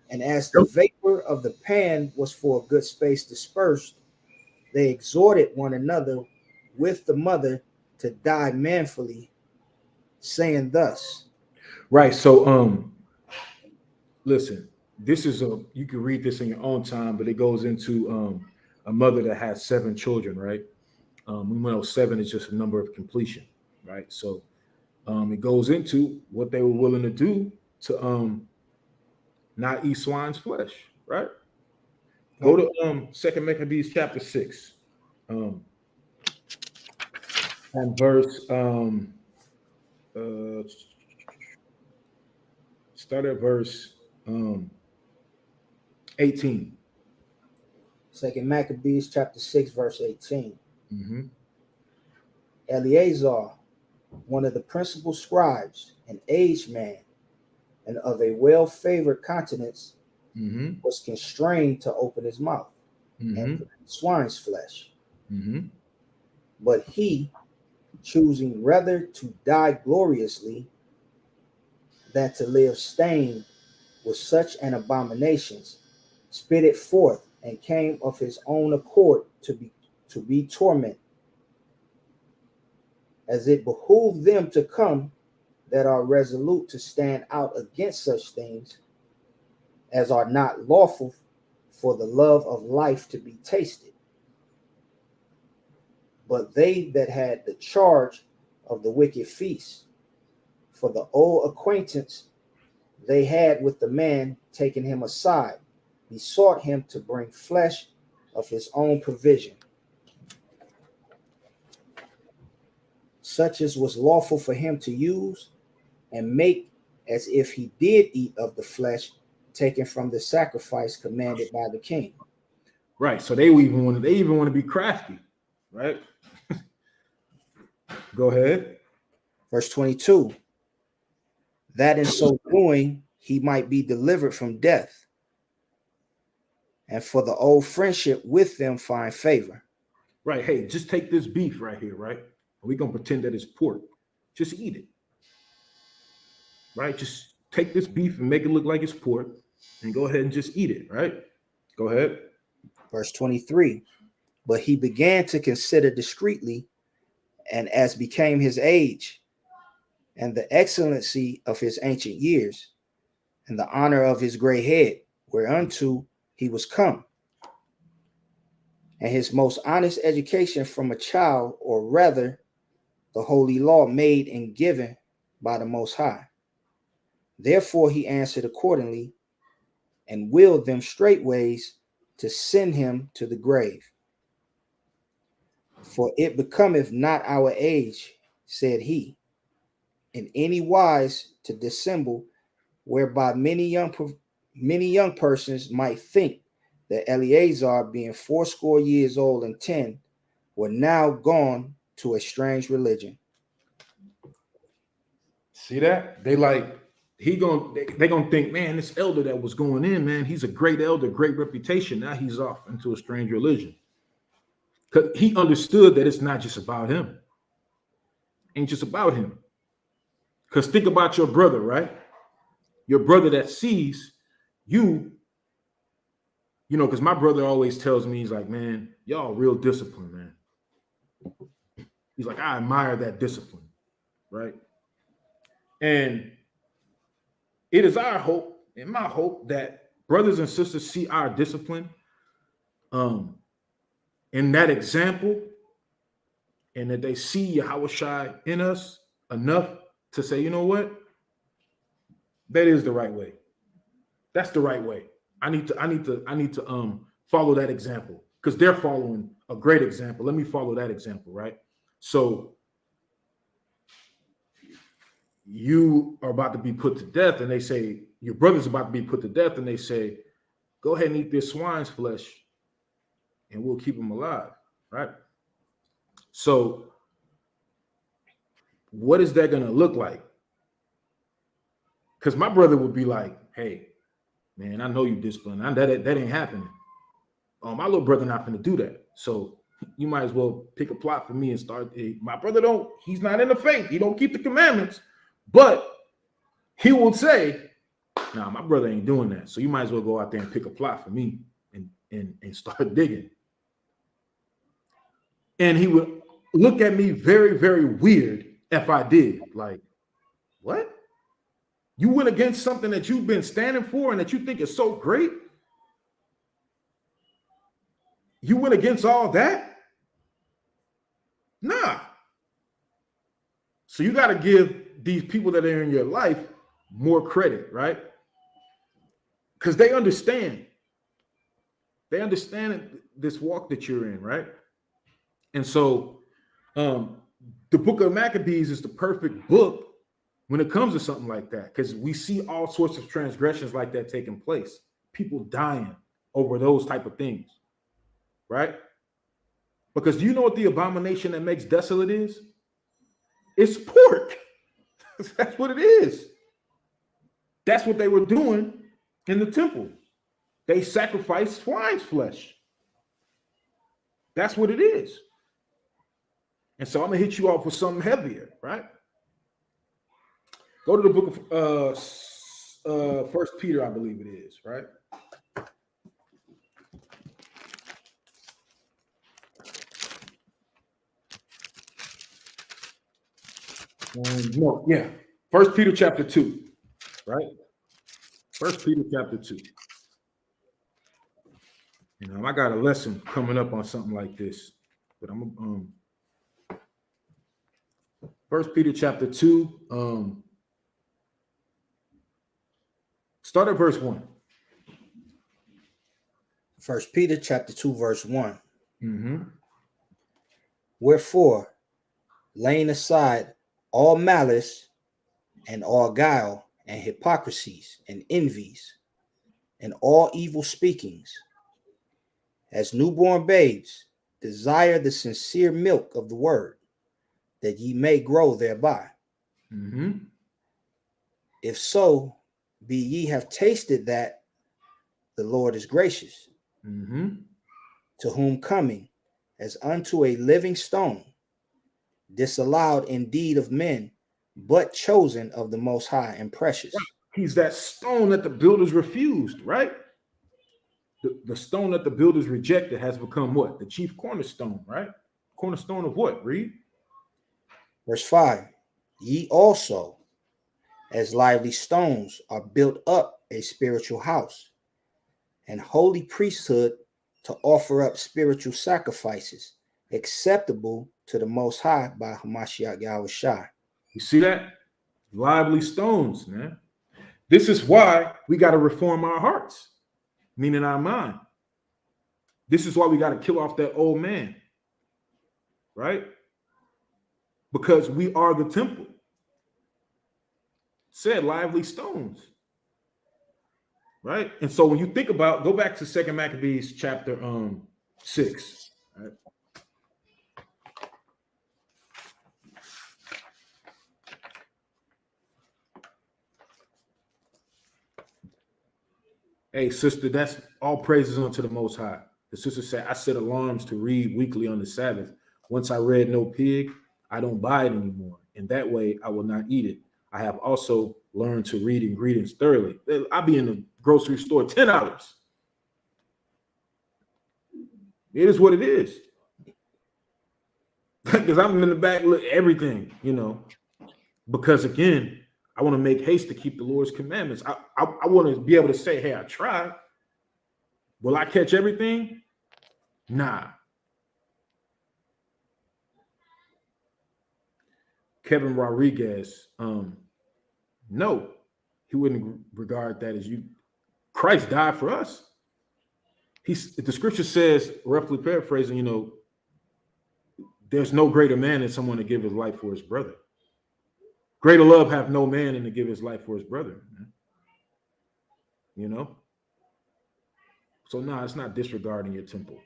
And as the vapor of the pan was for a good space dispersed, they exhorted one another with the mother to die manfully, saying thus. Right. So listen, this is you can read this in your own time, but it goes into a mother that has 7 children, right? We know 7 is just a number of completion, right? So it goes into what they were willing to do to not eat swine's flesh, right? Go to Second Maccabees chapter 6, and verse start at verse 18. Second Maccabees chapter 6, verse 18. Eleazar, one of the principal scribes, an aged man, and of a well-favored countenance, was constrained to open his mouth and swine's flesh. But he, choosing rather to die gloriously than to live stained with such an abominations, spit it forth and came of his own accord to be tormented, as it behooved them to come that are resolute to stand out against such things as are not lawful for the love of life to be tasted. But they that had the charge of the wicked feast, for the old acquaintance they had with the man, taking him aside, besought him to bring flesh of his own provision, such as was lawful for him to use, and make as if he did eat of the flesh taken from the sacrifice commanded by the king. Right. So they even want to be crafty, right? Go ahead. Verse 22. That in so doing he might be delivered from death, and for the old friendship with them find favor. Right. Hey, just take this beef right here, right? We're gonna pretend that it's pork. Just eat it. Right? Just take this beef and make it look like it's pork, and go ahead and just eat it, right? Go ahead. Verse 23. But he began to consider discreetly, and as became his age, and the excellency of his ancient years, and the honor of his gray head, whereunto he was come, and his most honest education from a child, or rather the holy law made and given by the Most High. Therefore he answered accordingly, and willed them straightways to send him to the grave. For it becometh not our age, said he, in any wise to dissemble, whereby many young persons might think that Eleazar, being 80 years old and 10, were now gone to a strange religion. See that? They gonna think, man, this elder that was going in, man, he's a great elder, great reputation. Now he's off into a strange religion. Because he understood that it's not just about him. Ain't just about him. Because think about your brother, right? Your brother that sees you, because my brother always tells me, he's like, man, y'all real disciplined, man. He's like, I admire that discipline, right? And it is our hope and my hope that brothers and sisters see our discipline in that example, and that they see Yahushua in us enough to say, you know what? That is the right way. That's the right way. I need to follow that example because they're following a great example. Let me follow that example, right? So you are about to be put to death, and they say your brother's about to be put to death, and they say, go ahead and eat this swine's flesh, and we'll keep him alive, right? So what is that going to look like? Because my brother would be like, hey, man, I know you disciplined. That ain't happening. My little brother not going to do that. So you might as well pick a plot for me and start. My brother he's not in the faith. He don't keep the commandments, but he will say, nah, my brother ain't doing that. So you might as well go out there and pick a plot for me and start digging. And he would look at me very, very weird if I did. Like, what? You went against something that you've been standing for and that you think is so great? You went against all that? Nah. So you got to give these people that are in your life more credit, right? Because they understand. They understand this walk that you're in, right? And so the book of Maccabees is the perfect book when it comes to something like that, because we see all sorts of transgressions like that taking place, people dying over those type of things, right? Because do you know what the abomination that makes desolate is? It's pork. That's what it is. That's what they were doing in the temple. They sacrificed swine's flesh. That's what it is. And so I'm going to hit you off with something heavier, right? Go to the book of 1 Peter, I believe it is, right? No, yeah. 1 Peter chapter 2, right? 1 Peter chapter 2. I got a lesson coming up on something like this, but I'm 1 Peter chapter 2, start at verse 1. 1 Peter chapter 2, verse 1. Mm-hmm. Wherefore, laying aside all malice and all guile and hypocrisies and envies and all evil speakings, as newborn babes, desire the sincere milk of the word, that ye may grow thereby. Mm-hmm. If so, be ye have tasted that the Lord is gracious, Mm-hmm. to whom coming as unto a living stone, disallowed indeed of men, but chosen of the Most High and precious. He's that stone that the builders refused, right? The stone that the builders rejected has become what? The chief cornerstone, right? Cornerstone of what? Read. Verse 5. Ye also, as lively stones, are built up a spiritual house and holy priesthood, to offer up spiritual sacrifices acceptable to the Most High by Hamashiach Yahushua. You see that? Lively stones, man. This is why we got to reform our hearts, meaning our mind. This is why we got to kill off that old man, right? Because we are the temple. It said lively stones, right? And so when you think about, go back to 2 Maccabees chapter 6, right? Hey, sister, that's all praises unto the Most High. The sister said, I set alarms to read weekly on the Sabbath. Once I read no pig, I don't buy it anymore. And that way I will not eat it. I have also learned to read ingredients thoroughly. I'll be in the grocery store $10. It is what it is. Because I'm in the back, look, everything, because again, I want to make haste to keep the Lord's commandments. I want to be able to say, hey, I tried. Will I catch everything? Nah. Kevin Rodriguez, no, he wouldn't regard that as you. Christ died for us. The scripture says, roughly paraphrasing, there's no greater man than someone to give his life for his brother. Greater love have no man than to give his life for his brother. So no, it's not disregarding your temple.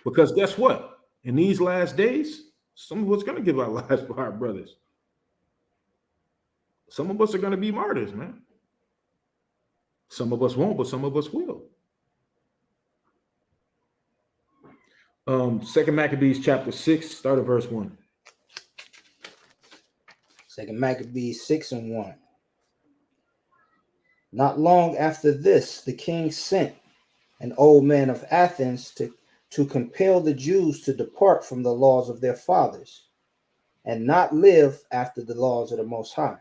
Because guess what? In these last days, some of us are going to give our lives for our brothers. Some of us are going to be martyrs, man. Some of us won't, but some of us will. 2 Maccabees chapter 6, start at verse 1. 2 Maccabees 6:1. Not long after this, the king sent an old man of Athens to compel the Jews to depart from the laws of their fathers and not live after the laws of the Most High,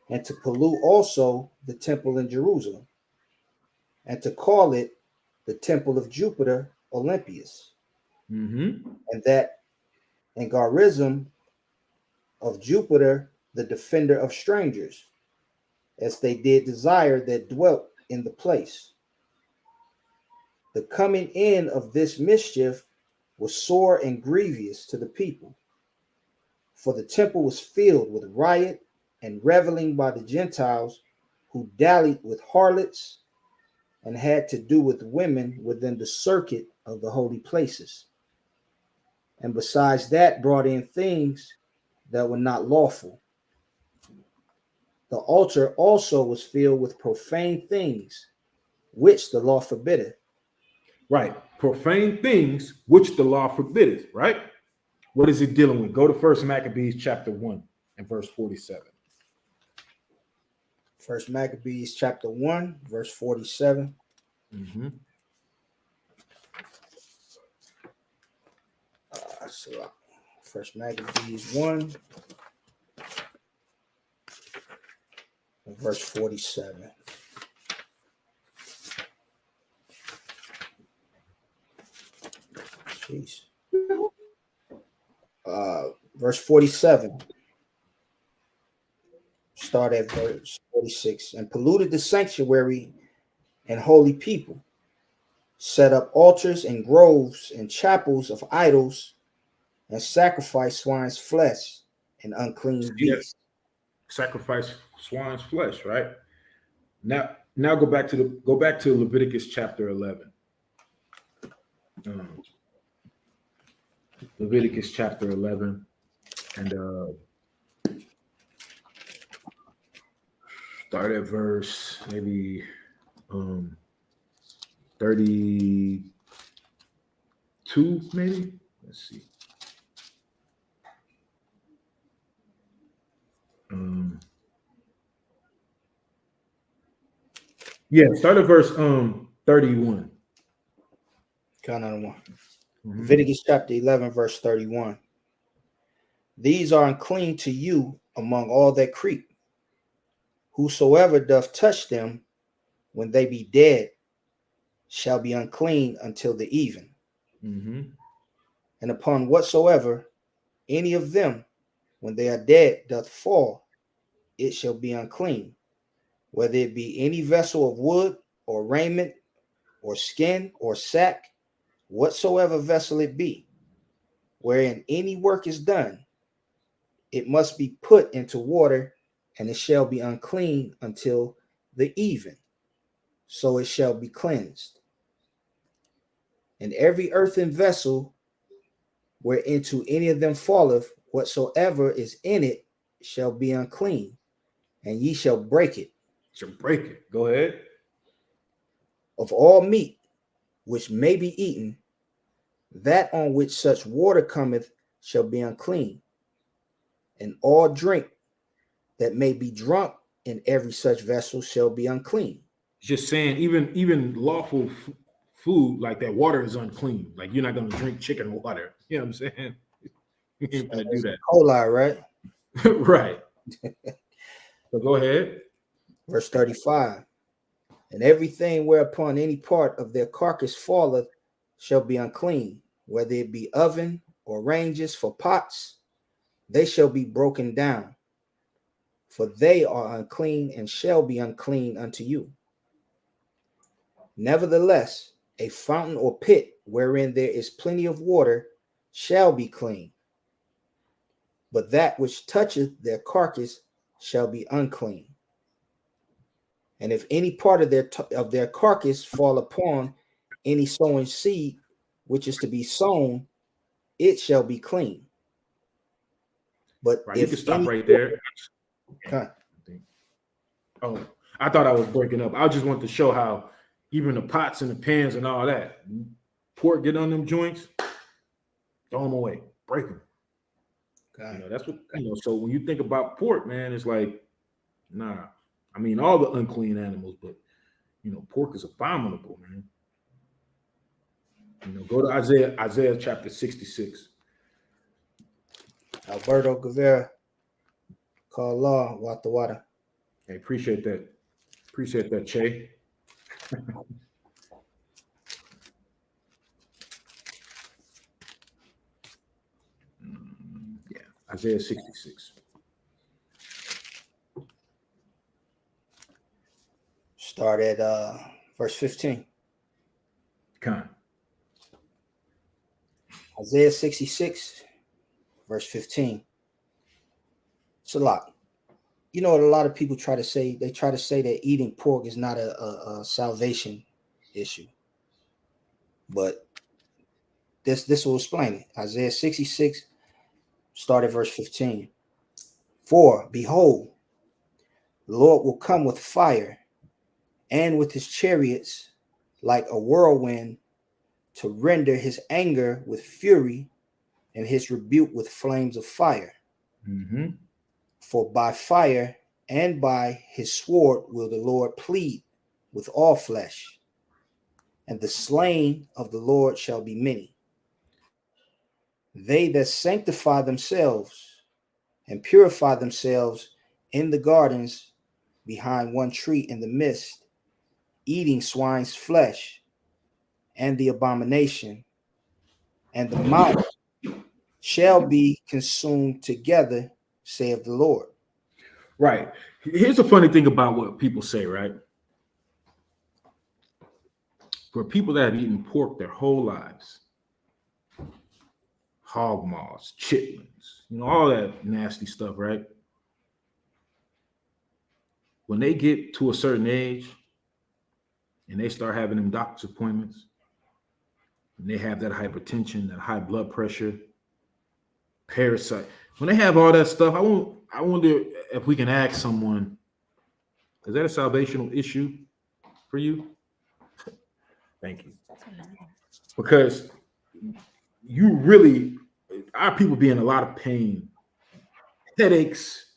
and to pollute also the temple in Jerusalem, and to call it the temple of Jupiter Olympius, and that Angarism of Jupiter, the defender of strangers, as they did desire that dwelt in the place. The coming in of this mischief was sore and grievous to the people, for the temple was filled with riot and reveling by the Gentiles, who dallied with harlots and had to do with women within the circuit of the holy places, and besides that brought in things that were not lawful. The altar also was filled with profane things, which the law forbiddeth. Right. Profane things, which the law forbiddeth, right? What is it dealing with? Go to 1 Maccabees chapter 1 and verse 47. 1 Maccabees chapter 1, verse 47. So 1 Maccabees 1, verse 47. Jeez. Verse 47. Start at verse 46. And polluted the sanctuary and holy people, set up altars and groves and chapels of idols, and sacrifice swine's flesh and unclean beasts. Sacrifice swine's flesh, right? Now go back to Leviticus chapter 11. Leviticus chapter 11 and start at verse maybe 32, maybe. Let's see. Start at verse 31. Count on one. Leviticus chapter 11, verse 31. These are unclean to you among all that creep. Whosoever doth touch them when they be dead shall be unclean until the even. And upon whatsoever any of them when they are dead doth fall, it shall be unclean, whether it be any vessel of wood or raiment or skin or sack, whatsoever vessel it be, wherein any work is done, it must be put into water, and it shall be unclean until the even, so it shall be cleansed. And every earthen vessel whereinto any of them falleth, whatsoever is in it shall be unclean, and ye shall break it. Shall break it. Go ahead. Of all meat which may be eaten, that on which such water cometh shall be unclean. and all drink that may be drunk in every such vessel shall be unclean. Just saying, even lawful food like that water is unclean. Like you're not going to drink chicken water. You know what I'm saying? You ain't going to do that. Coli, right? Right. So go ahead. Verse 35. And everything whereupon any part of their carcass falleth shall be unclean, whether it be oven or ranges for pots, they shall be broken down, for they are unclean and shall be unclean unto you. Nevertheless, a fountain or pit wherein there is plenty of water shall be clean, but that which toucheth their carcass shall be unclean. And if any part of their carcass fall upon any sowing seed, which is to be sown, it shall be clean. But right, if you can stop right there. Huh. Oh, I thought I was breaking up. I just want to show how even the pots and the pans and all that pork get on them joints, throw them away, break them. You know, that's what So when you think about pork, man, it's like, nah. I mean, all the unclean animals, but pork is abominable, man. Go to Isaiah chapter 66. Alberto Guevara, call law, Wata Wata. Hey, appreciate that. Appreciate that, Che. Yeah, Isaiah 66. Start at verse 15. Con. Isaiah 66, verse 15. It's a lot. You know what a lot of people try to say? They try to say that eating pork is not a salvation issue. But this will explain it. Isaiah 66, start at verse 15. For behold, the Lord will come with fire and with his chariots like a whirlwind to render his anger with fury and his rebuke with flames of fire. Mm-hmm. For by fire and by his sword will the Lord plead with all flesh, and the slain of the Lord shall be many. They that sanctify themselves and purify themselves in the gardens behind one tree in the midst, eating swine's flesh and the abomination, and the mouse shall be consumed together, saith the Lord. Right. Here's a funny thing about what people say, right? For people that have eaten pork their whole lives, hog maws, chitlins, all that nasty stuff, right? When they get to a certain age and they start having them doctor's appointments, and they have that hypertension, that high blood pressure, parasite. When they have all that stuff, I wonder if we can ask someone, is that a salvational issue for you? Thank you. Because our people be in a lot of pain, headaches,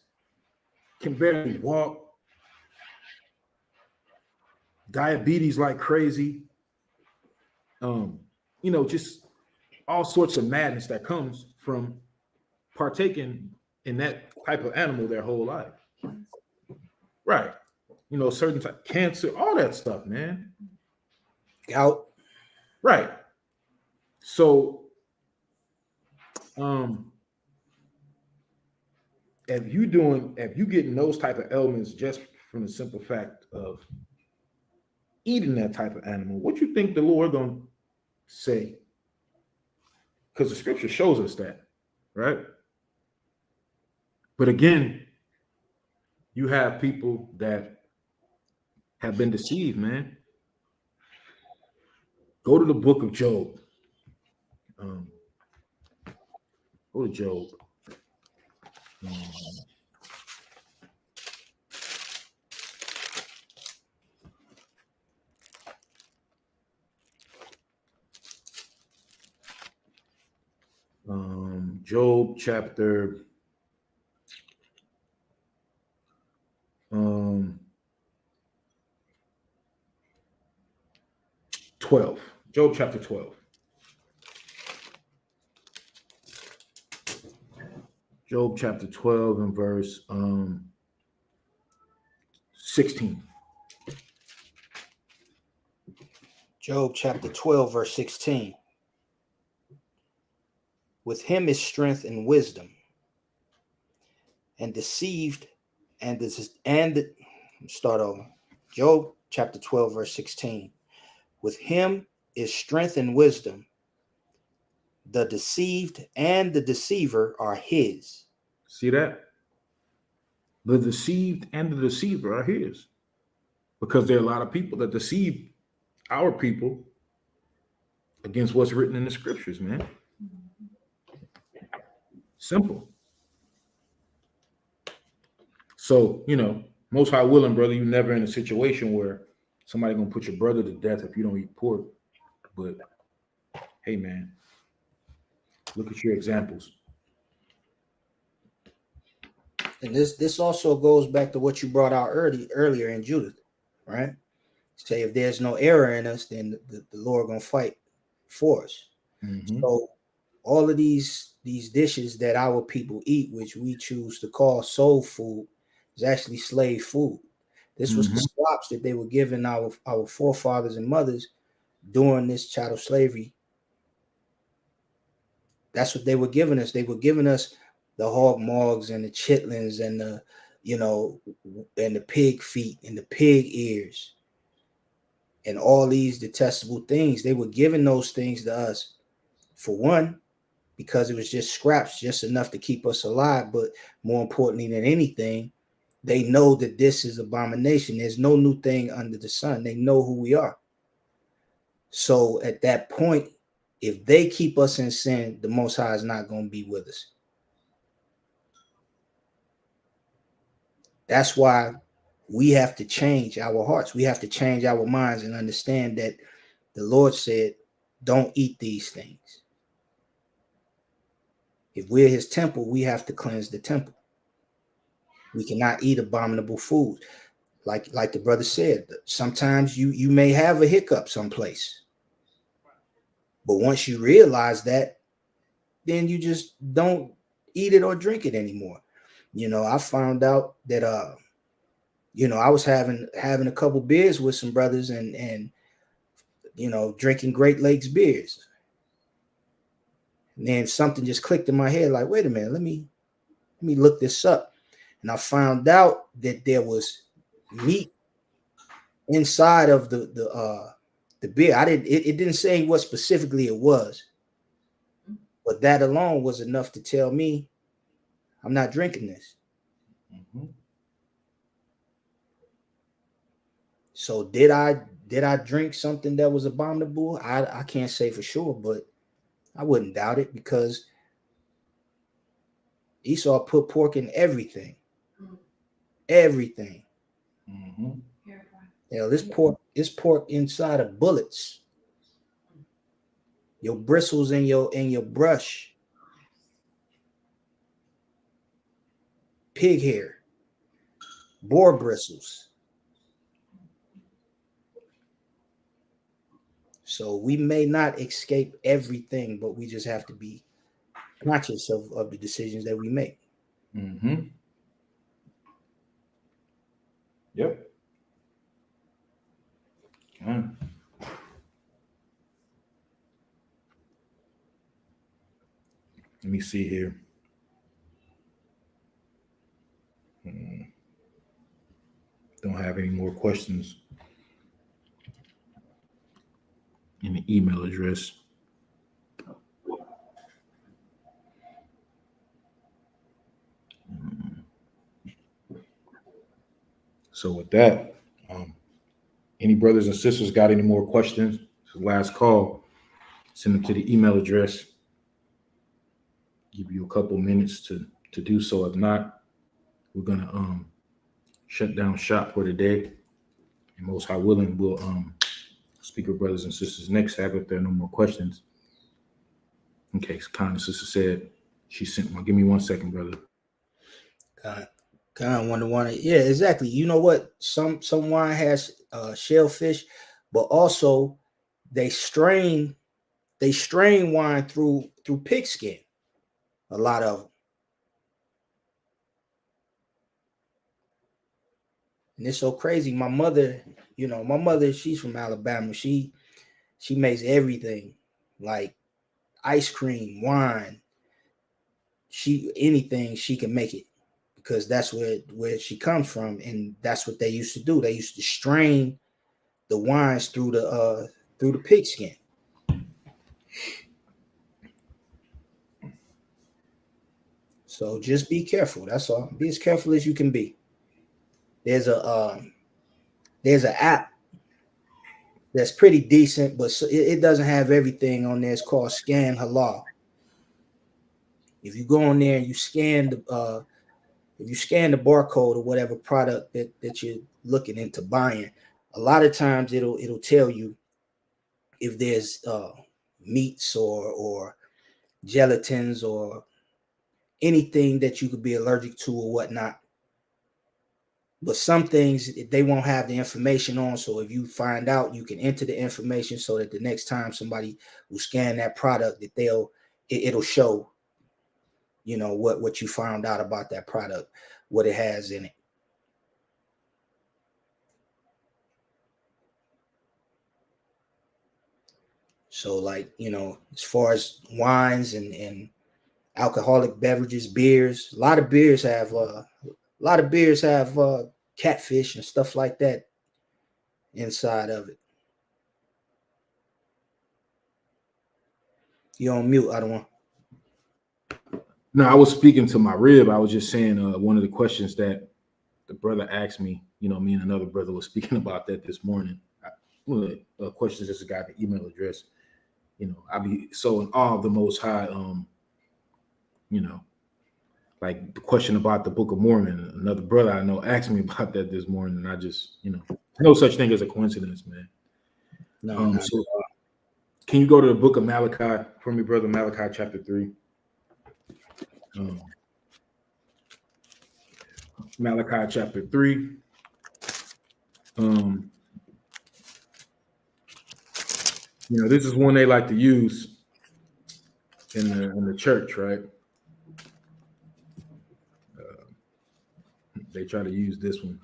can barely walk, diabetes like crazy, just all sorts of madness that comes from partaking in that type of animal their whole life. Right. Certain type of cancer, all that stuff, man. Gout. Right. So, if you getting those type of ailments just from the simple fact of eating that type of animal, what you think the Lord gonna say? Because the scripture shows us that, right? But again, you have people that have been deceived, man. Go to the book of Job. Go to Job. Job chapter 12. Job chapter 12. Job chapter 12 and verse 16. Job chapter 12, verse 16. With him is strength and wisdom, and deceived, start over. Job chapter 12, verse 16. With him is strength and wisdom. The deceived and the deceiver are his. See that? The deceived and the deceiver are his. Because there are a lot of people that deceive our people against what's written in the scriptures, man. Simple. So, most high willing, brother, you're never in a situation where somebody gonna put your brother to death if you don't eat pork. But hey, man, look at your examples. And this also goes back to what you brought out earlier in Judith, right? Say if there's no error in us, then the Lord gonna fight for us. Mm-hmm. So all of these dishes that our people eat, which we choose to call soul food, is actually slave food. This was the slops that they were giving our forefathers and mothers during this chattel slavery. That's what they were giving us. They were giving us the hog mugs and the chitlins and the, and the pig feet and the pig ears and all these detestable things. They were giving those things to us, for one, because it was just scraps, just enough to keep us alive. But more importantly than anything, they know that this is abomination. There's no new thing under the sun. They know who we are. So at that point, if they keep us in sin, the Most High is not going to be with us. That's why we have to change our hearts. We have to change our minds and understand that the Lord said, don't eat these things. If we're his temple, we have to cleanse the temple. We cannot eat abominable food. Like the brother said, sometimes you may have a hiccup someplace. But once you realize that, then you just don't eat it or drink it anymore. I found out that I was having a couple beers with some brothers and drinking Great Lakes beers. And then something just clicked in my head, like, wait a minute, let me look this up. And I found out that there was meat inside of the beer. It didn't say what specifically it was, but that alone was enough to tell me I'm not drinking this. Mm-hmm. So did I drink something that was abominable? I can't say for sure, but I wouldn't doubt it, because Esau put pork in everything. Everything. Mm-hmm. This pork inside of bullets. Your bristles in your brush. Pig hair. Boar bristles. So we may not escape everything, but we just have to be conscious of the decisions that we make. Mm-hmm. Yep. Let me see here. Don't have any more questions in the email address. So with that, any brothers and sisters got any more questions? It's the last call. Send them to the email address. Give you a couple minutes to do so. If not, we're gonna shut down shop for today. And most high willing, we'll speak with brothers and sisters next Sabbath if there are no more questions. Okay, kind of sister said she sent one. Give me 1 second, brother. Kind of wonder. Yeah, exactly. You know what? Some wine has shellfish, but also they strain wine through pigskin. A lot of them. And it's so crazy. My mother, she's from Alabama. She makes everything, like ice cream, wine. Anything she can make it, because that's where she comes from, and that's what they used to do. They used to strain the wines through the pigskin. So just be careful. That's all. Be as careful as you can be. There's an app that's pretty decent, but it doesn't have everything on there. It's called Scan Halal. If you go on there and you scan the barcode or whatever product that you're looking into buying, a lot of times it'll tell you if there's meats or gelatins or anything that you could be allergic to or whatnot. But some things they won't have the information on. So if you find out, you can enter the information so that the next time somebody will scan that product, that it'll show, what you found out about that product, what it has in it. So, like, as far as wines and alcoholic beverages, beers, a lot of beers have catfish and stuff like that inside of it. You're on mute. I don't want. No, I was speaking to my rib. I was just saying one of the questions that the brother asked me, me and another brother was speaking about that this morning. One of the questions just got the email address. I be so in awe of the Most High. Like the question about the Book of Mormon. Another brother I know asked me about that this morning, and I just, no such thing as a coincidence, man. No. So can you go to the Book of Malachi for me, brother? Malachi chapter 3. Malachi chapter 3. This is one they like to use in the church, right? They try to use this one.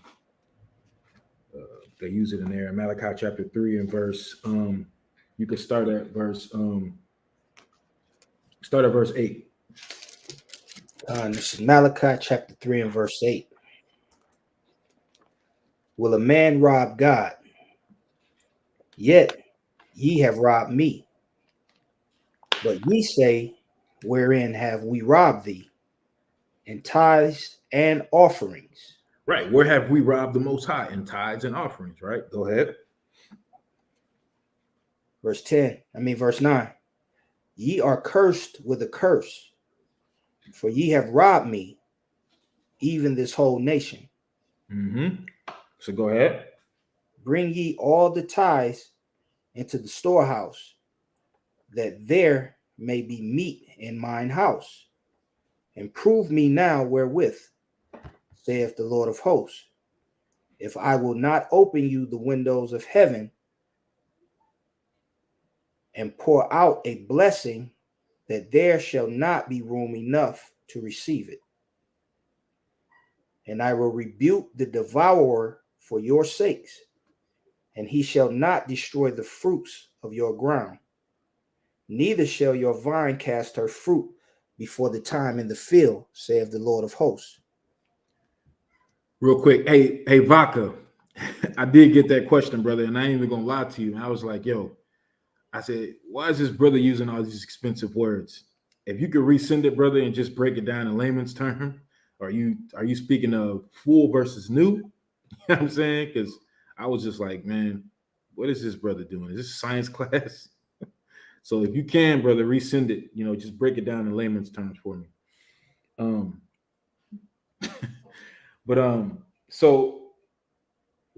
They use it in there. Malachi chapter 3 and verse. You could start at verse 8. This is Malachi chapter 3 and verse 8. Will a man rob God? Yet ye have robbed me. But ye say, wherein have we robbed thee? In tithes and offerings. Right. Where have we robbed the Most High? In tithes and offerings, right? Go ahead. Verse 9. Ye are cursed with a curse, for ye have robbed me, even this whole nation. Mm-hmm. So go ahead. Bring ye all the tithes into the storehouse, that there may be meat in mine house. And prove me now wherewith, saith the Lord of hosts, if I will not open you the windows of heaven and pour out a blessing, that there shall not be room enough to receive it. And I will rebuke the devourer for your sakes, and he shall not destroy the fruits of your ground. Neither shall your vine cast her fruit before the time in the field, saith the Lord of hosts. Real quick, hey, Vodka, I did get that question, brother, and I ain't even gonna lie to you. I was like, I said, why is this brother using all these expensive words? If you could resend it, brother, and just break it down in layman's term, are you speaking of full versus new? You know what I'm saying? Because I was just like, man, what is this brother doing? Is this a science class? So if you can, brother, resend it. Just break it down in layman's terms for me. So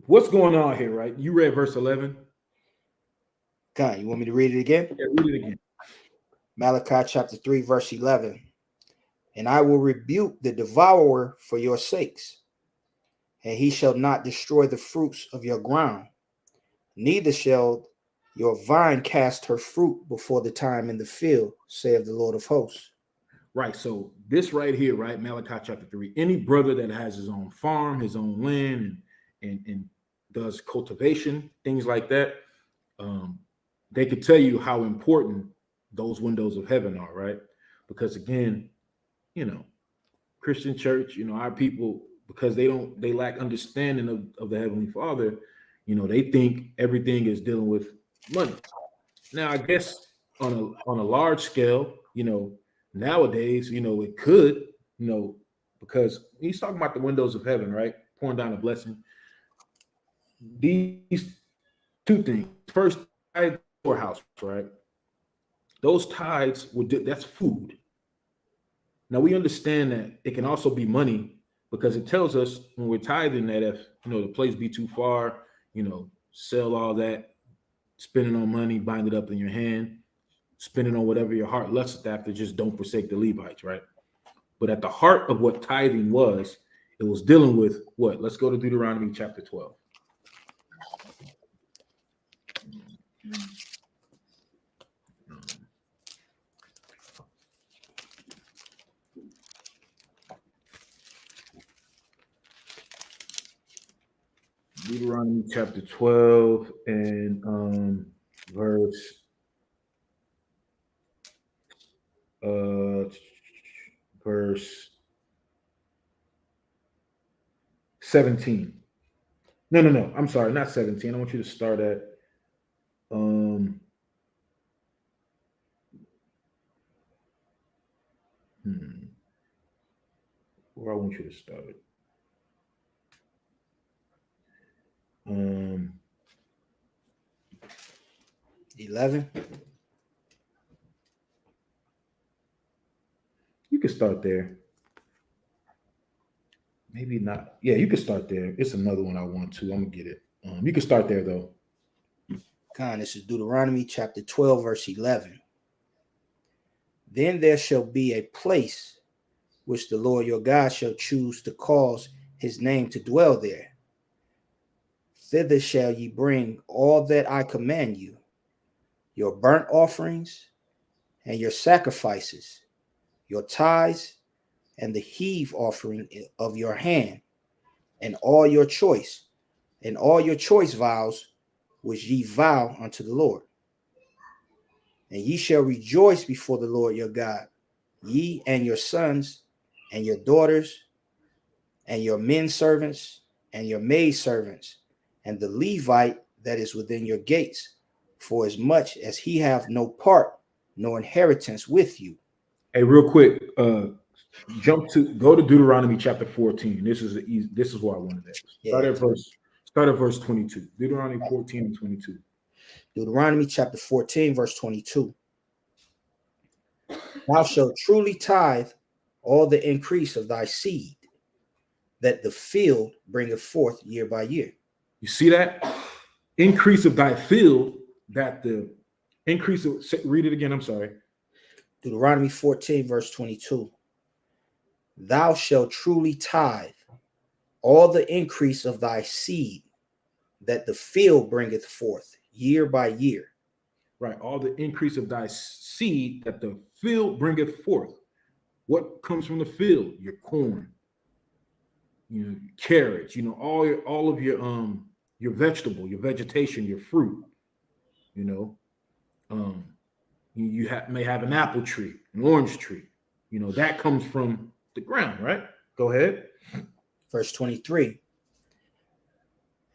what's going on here, right? You read verse 11. God, you want me to read it again? Yeah, read it again. Malachi chapter 3, verse 11. And I will rebuke the devourer for your sakes, and he shall not destroy the fruits of your ground. Neither shall Your vine cast her fruit before the time in the field, saith the Lord of hosts. Right. So this right here, right, Malachi chapter 3, any brother that has his own farm, his own land, and does cultivation, things like that, they could tell you how important those windows of heaven are, right? Because again, Christian church, our people, because they lack understanding of the Heavenly Father, they think everything is dealing with money. Now, I guess on a large scale, nowadays, it could, because he's talking about the windows of heaven, right? Pouring down a blessing. These two things. First, tithe storehouse, right? Those tithes that's food. Now we understand that it can also be money because it tells us when we're tithing that if the place be too far, sell all that, spending on money, bind it up in your hand, spending on whatever your heart lusteth after, just don't forsake the Levites, right? But at the heart of what tithing was, it was dealing with what? Let's go to Deuteronomy chapter 12. Deuteronomy chapter 12 and verse verse 17. No. I'm sorry, not 17. I want you to start at where I want you to start it. 11. You can start there. Maybe not. Yeah, you can start there. It's another one I want to. I'm gonna get it. You can start there though. This is Deuteronomy chapter 12, verse 11. Then there shall be a place which the Lord your God shall choose to cause his name to dwell there. Thither shall ye bring all that I command you, your burnt offerings and your sacrifices, your tithes and the heave offering of your hand, and all your choice vows which ye vow unto the Lord. And ye shall rejoice before the Lord your God, ye and your sons and your daughters and your men servants and your maid servants and the Levite that is within your gates, for as much as he have no part nor inheritance with you. Hey, real quick, go to Deuteronomy chapter 14. This is where I wanted that. Start at verse 22. Deuteronomy 14 and 22. Deuteronomy chapter 14, verse 22. Thou shalt truly tithe all the increase of thy seed, that the field bringeth forth year by year. You see that? Increase of thy field, that the increase of, read it again, I'm sorry. Deuteronomy 14, verse 22. Thou shalt truly tithe all the increase of thy seed, that the field bringeth forth year by year. Right, all the increase of thy seed that the field bringeth forth. What comes from the field? Your corn, carrots, all of your vegetable, your vegetation, your fruit. You may have an apple tree, an orange tree. That comes from the ground, right? Go ahead. Verse 23.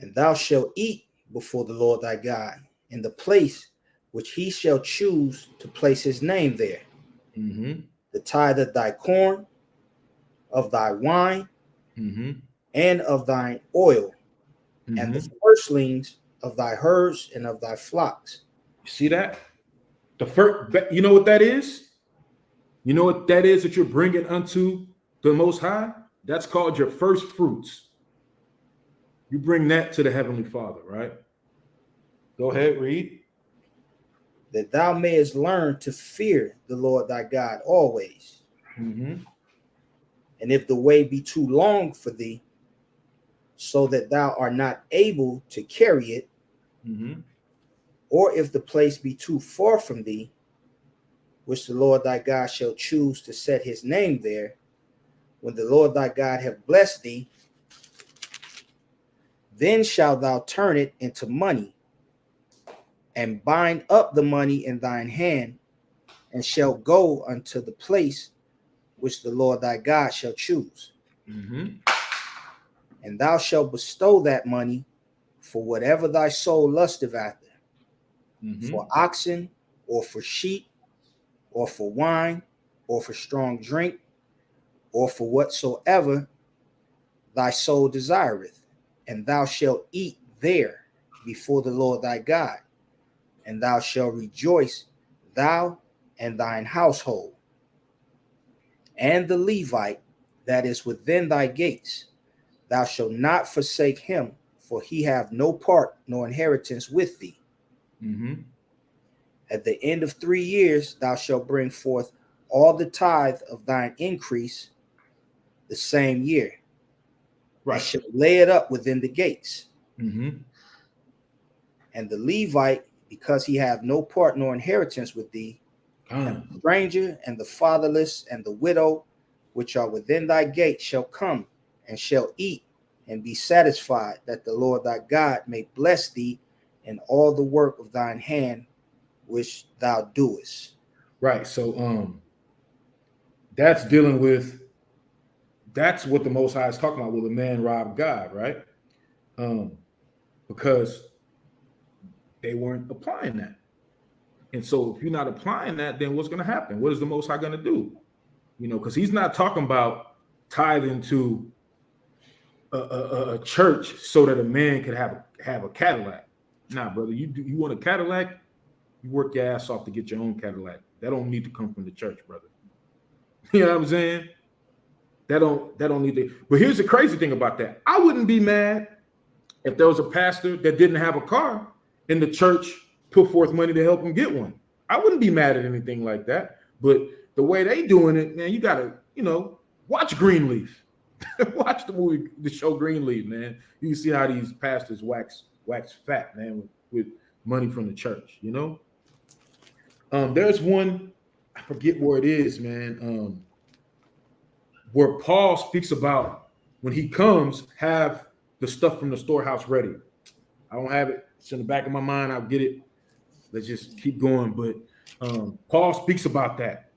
And thou shalt eat before the Lord thy God in the place which he shall choose to place his name there. Mm-hmm. The tithe of thy corn, of thy wine, and of thine oil, and the firstlings of thy herds and of thy flocks. You see that? The first, you know what that is? You know what that is that you're bringing unto the Most High? That's called your first fruits. You bring that to the Heavenly Father, right? Go ahead, read. That thou mayest learn to fear the Lord thy God always. And if the way be too long for thee, so that thou art not able to carry it, or if the place be too far from thee, which the Lord thy God shall choose to set his name there, when the Lord thy God have blessed thee, then shalt thou turn it into money, and bind up the money in thine hand, and shall go unto the place which the Lord thy God shall choose. Mm-hmm. And thou shalt bestow that money for whatever thy soul lusteth after, for oxen, or for sheep, or for wine, or for strong drink, or for whatsoever thy soul desireth. And thou shalt eat there before the Lord thy God, and thou shalt rejoice, thou and thine household. And the Levite that is within thy gates, thou shalt not forsake him, for he have no part nor inheritance with thee. Mm-hmm. At the end of 3 years, thou shalt bring forth all the tithe of thine increase the same year, Right. and shalt lay it up within the gates. Mm-hmm. And the Levite, because he have no part nor inheritance with thee, and the stranger, and the fatherless, and the widow, which are within thy gate, shall come and shall eat and be satisfied, that the Lord thy God may bless thee in all the work of thine hand which thou doest. Right. So that's dealing with, that's what the Most High is talking about. Will a man rob God? Right. Because they weren't applying that. And so if you're not applying that, then what's going to happen? What is the Most High going to do? You know, because he's not talking about tithing to a church so that a man could have a Cadillac. Nah, brother, you want a Cadillac, you work your ass off to get your own Cadillac. That don't need to come from the church, brother. You know what I'm saying? That don't need to. But here's the crazy thing about that. I wouldn't be mad if there was a pastor that didn't have a car and the church put forth money to help him get one. I wouldn't be mad at anything like that. But the way they doing it, man, you gotta, watch Greenleaf. Watch the show Greenleaf, man. You can see how these pastors wax fat, man, with money from the church, There's one, I forget where it is, man, where Paul speaks about when he comes, have the stuff from the storehouse ready. I don't have it. It's in the back of my mind. I'll get it. Let's just keep going. But Paul speaks about that.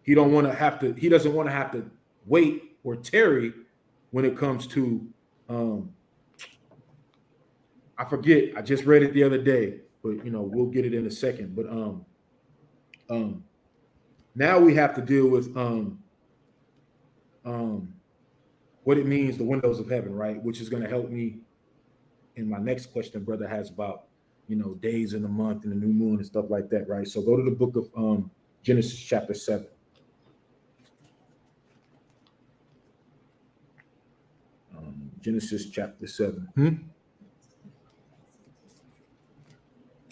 He doesn't want to have to wait or tarry when it comes to I forget. I just read it the other day, but we'll get it in a second. But now we have to deal with what it means, the windows of heaven, right? Which is going to help me in my next question brother has about, days in the month and the new moon and stuff like that, right? So go to the book of Genesis chapter 7. Genesis chapter 7.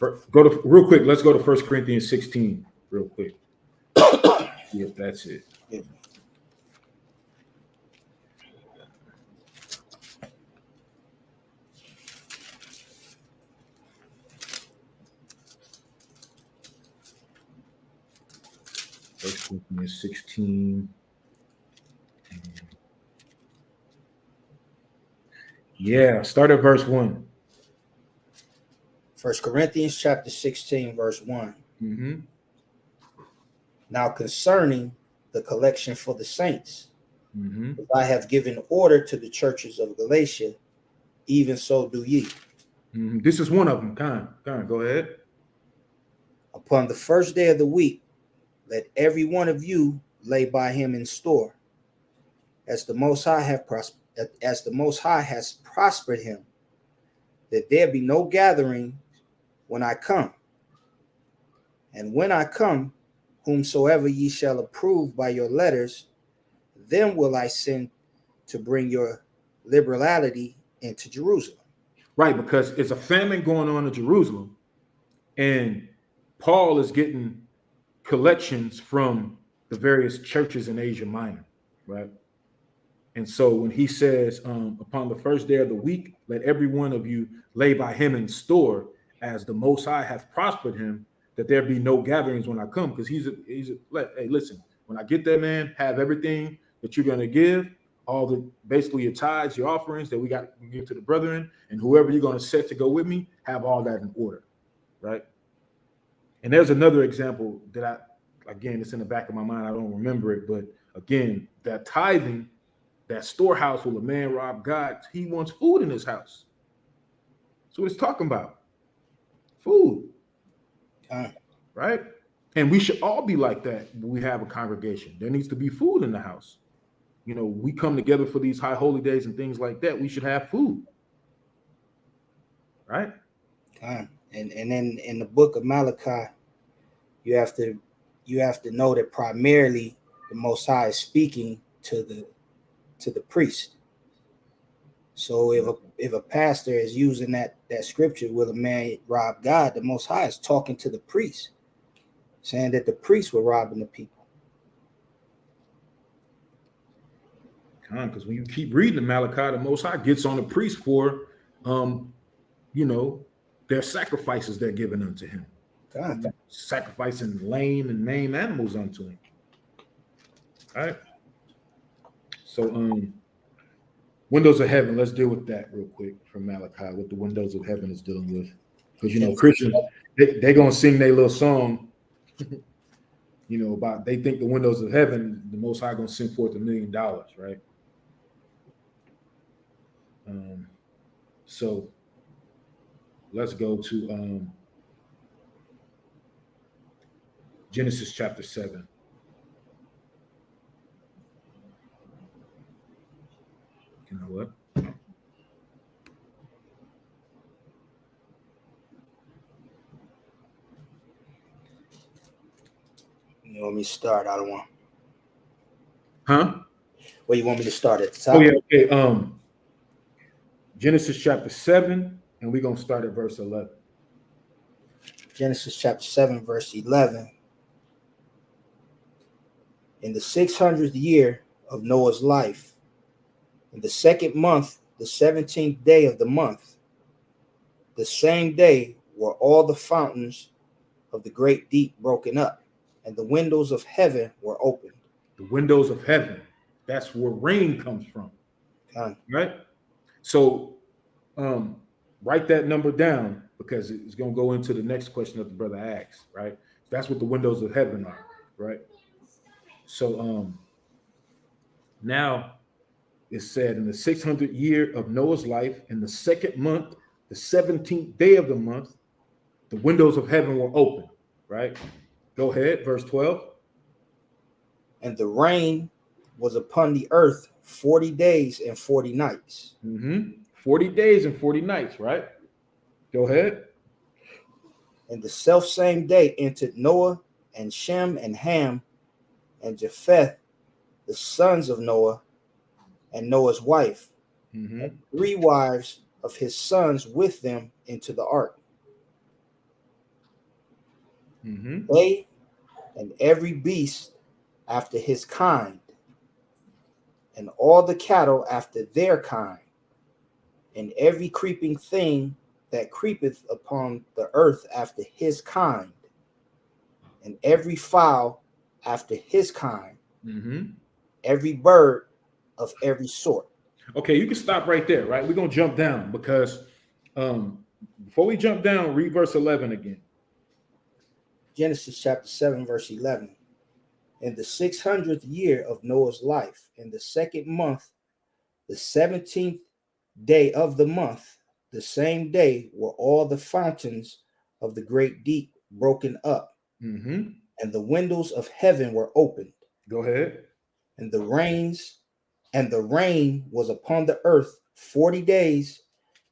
Go to real quick. Let's go to 1 Corinthians 16 real quick. Yep, that's it. Yeah. First Corinthians 16. Yeah, start at verse 1. 1 Corinthians chapter 16, verse 1. Mm-hmm. Now concerning the collection for the saints, Mm-hmm. I have given order to the churches of Galatia, even so do ye. Mm-hmm. This is one of them. Go ahead. Upon the first day of the week, let every one of you lay by him in store, as the Most High has prospered him, that there be no gathering when I come. And when I come, whomsoever ye shall approve by your letters, them will I send to bring your liberality into Jerusalem. Right, because it's a famine going on in Jerusalem, and Paul is getting collections from the various churches in Asia Minor, right? And so when he says, upon the first day of the week, let every one of you lay by him in store, as the Most High hath prospered him, that there be no gatherings when I come. Because he's hey, listen, when I get there, man, have everything that you're gonna give, all the basically your tithes, your offerings that we got to give to the brethren, and whoever you're gonna set to go with me, have all that in order, right? And there's another example that again, it's in the back of my mind. I don't remember it, but again, that tithing, that storehouse will a man rob God. He wants food in his house. That's what it's talking about. Food. Right? And we should all be like that when we have a congregation. There needs to be food in the house. You know, we come together for these high holy days and things like that. We should have food. Right? And then in the book of Malachi, you have to know that primarily the Most High is speaking to the priest. So if a pastor is using that scripture, will a man rob God? The Most High is talking to the priest, saying that the priests were robbing the people. Because when you keep reading Malachi, the Most High gets on the priest for, their sacrifices they're giving unto him. Sacrificing lame and maimed animals unto him. All right. So, windows of heaven. Let's deal with that real quick from Malachi. What the windows of heaven is dealing with, because Christians they're gonna sing their little song. About they think the windows of heaven, the Most High gonna send forth $1 million, right? So let's go to Genesis chapter 7. You know what? You want me to start? I don't want. Huh? Well, you want me to start at the top? Oh yeah. Okay. Genesis chapter 7, and we're gonna start at verse 11. Genesis chapter 7, verse 11. In the 600th year of Noah's life, in the second month, the 17th day of the month, the same day were all the fountains of the great deep broken up, and the windows of heaven were opened. The windows of heaven. That's where rain comes from. Right? So write that number down, because it's going to go into the next question that the brother asks, right? That's what the windows of heaven are, right? So now it's said, in the 600th year of Noah's life, in the second month, the 17th day of the month, the windows of heaven were open, right? Go ahead, verse 12. And the rain was upon the earth 40 days and 40 nights. 40 days and 40 nights, right? Go ahead. And the selfsame day entered Noah and Shem and Ham and Japheth, the sons of Noah, and Noah's wife, and 3 wives of his sons with them into the ark. They and every beast after his kind, and all the cattle after their kind, and every creeping thing that creepeth upon the earth after his kind, and every fowl after his kind, every bird of every sort. Okay, you can stop right there, right? We're going to jump down, because before we jump down, read verse 11 again. Genesis chapter 7, verse 11. In the 600th year of Noah's life, in the second month, the 17th day of the month, the same day were all the fountains of the great deep broken up, and the windows of heaven were opened. Go ahead. And the rain was upon the earth 40 days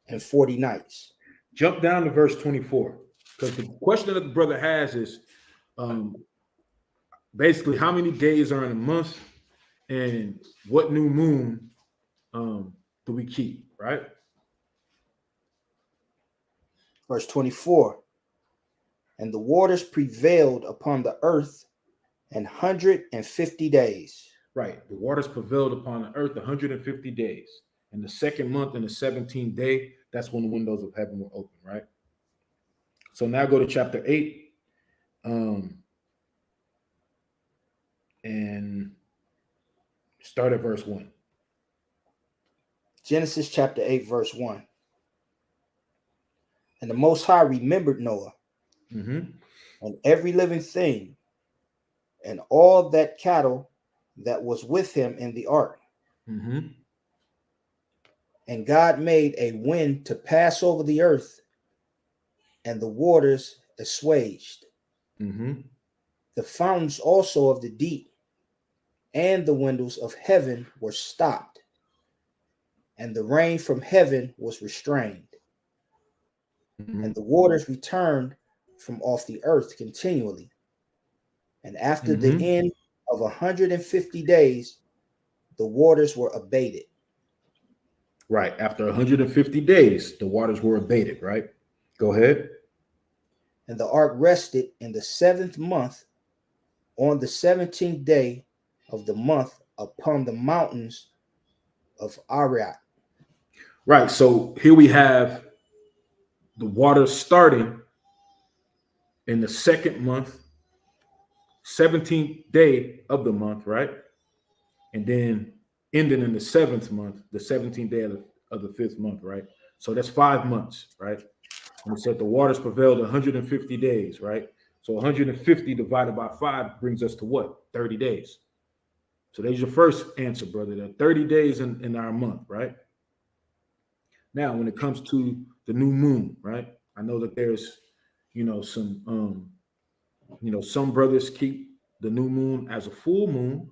and 40 nights. Jump down to verse 24, because the question that the brother has is basically how many days are in a month, and what new moon do we keep, right? Verse 24. And the waters prevailed upon the earth 150 days. Right. The waters prevailed upon the earth 150 days. In the second month and the 17th day, that's when the windows of heaven were open, right? So now go to chapter 8, and start at verse 1. Genesis chapter 8, verse 1. And the Most High remembered Noah and every living thing and all that cattle that was with him in the ark. And God made a wind to pass over the earth, and the waters assuaged. The fountains also of the deep and the windows of heaven were stopped, and the rain from heaven was restrained. And the waters returned from off the earth continually. And after the end of 150 days, the waters were abated. Right. After 150 days, the waters were abated, right? Go ahead. And the ark rested in the 7th month, on the 17th day of the month, upon the mountains of Ararat. Right. So here we have the waters starting in the 2nd month, 17th day of the month, right? And then ending in the 7th month, the 17th day of the 5th month, right? So that's 5 months, right? And it said the waters prevailed 150 days, right? So 150 divided by 5 brings us to what? 30 days. So there's your first answer, brother. There are 30 days in our month, right? Now, when it comes to the new moon, right? I know that there's, some brothers keep the new moon as a full moon,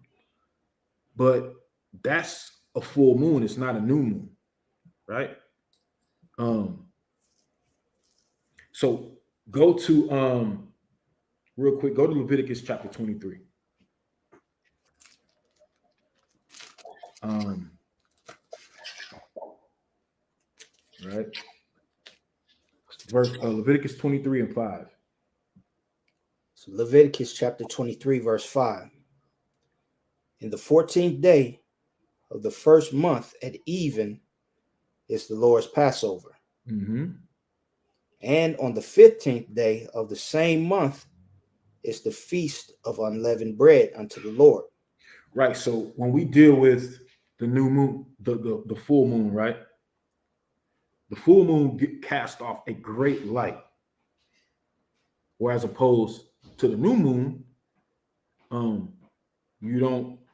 but that's a full moon. It's not a new moon, right? So go to real quick, go to Leviticus chapter 23. Right. Verse Leviticus 23 and 5. So Leviticus chapter 23, verse 5. In the 14th day of the 1st month at even is the Lord's Passover. And on the 15th day of the same month is the feast of unleavened bread unto the Lord. Right. So when we deal with the new moon, the full moon, right? The full moon cast off a great light. Whereas opposed to the new moon,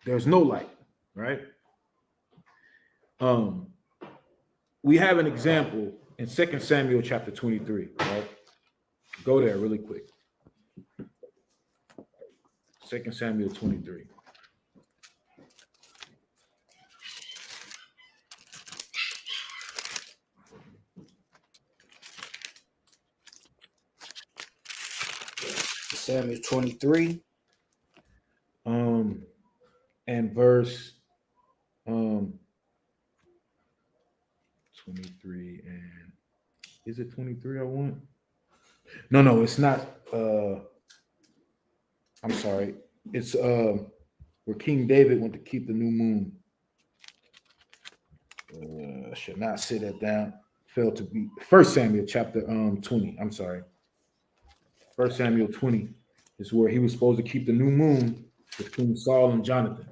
there's no light, right? We have an example in 2 Samuel chapter 23, right? Go there really quick. 2 Samuel 23. Samuel 23. And verse 23, and is it 23 I want? No, it's not. I'm sorry. It's where King David went to keep the new moon. Should not sit that down. Failed to be 1 Samuel chapter 20. I'm sorry. 1 Samuel 20 is where he was supposed to keep the new moon with King Saul and Jonathan.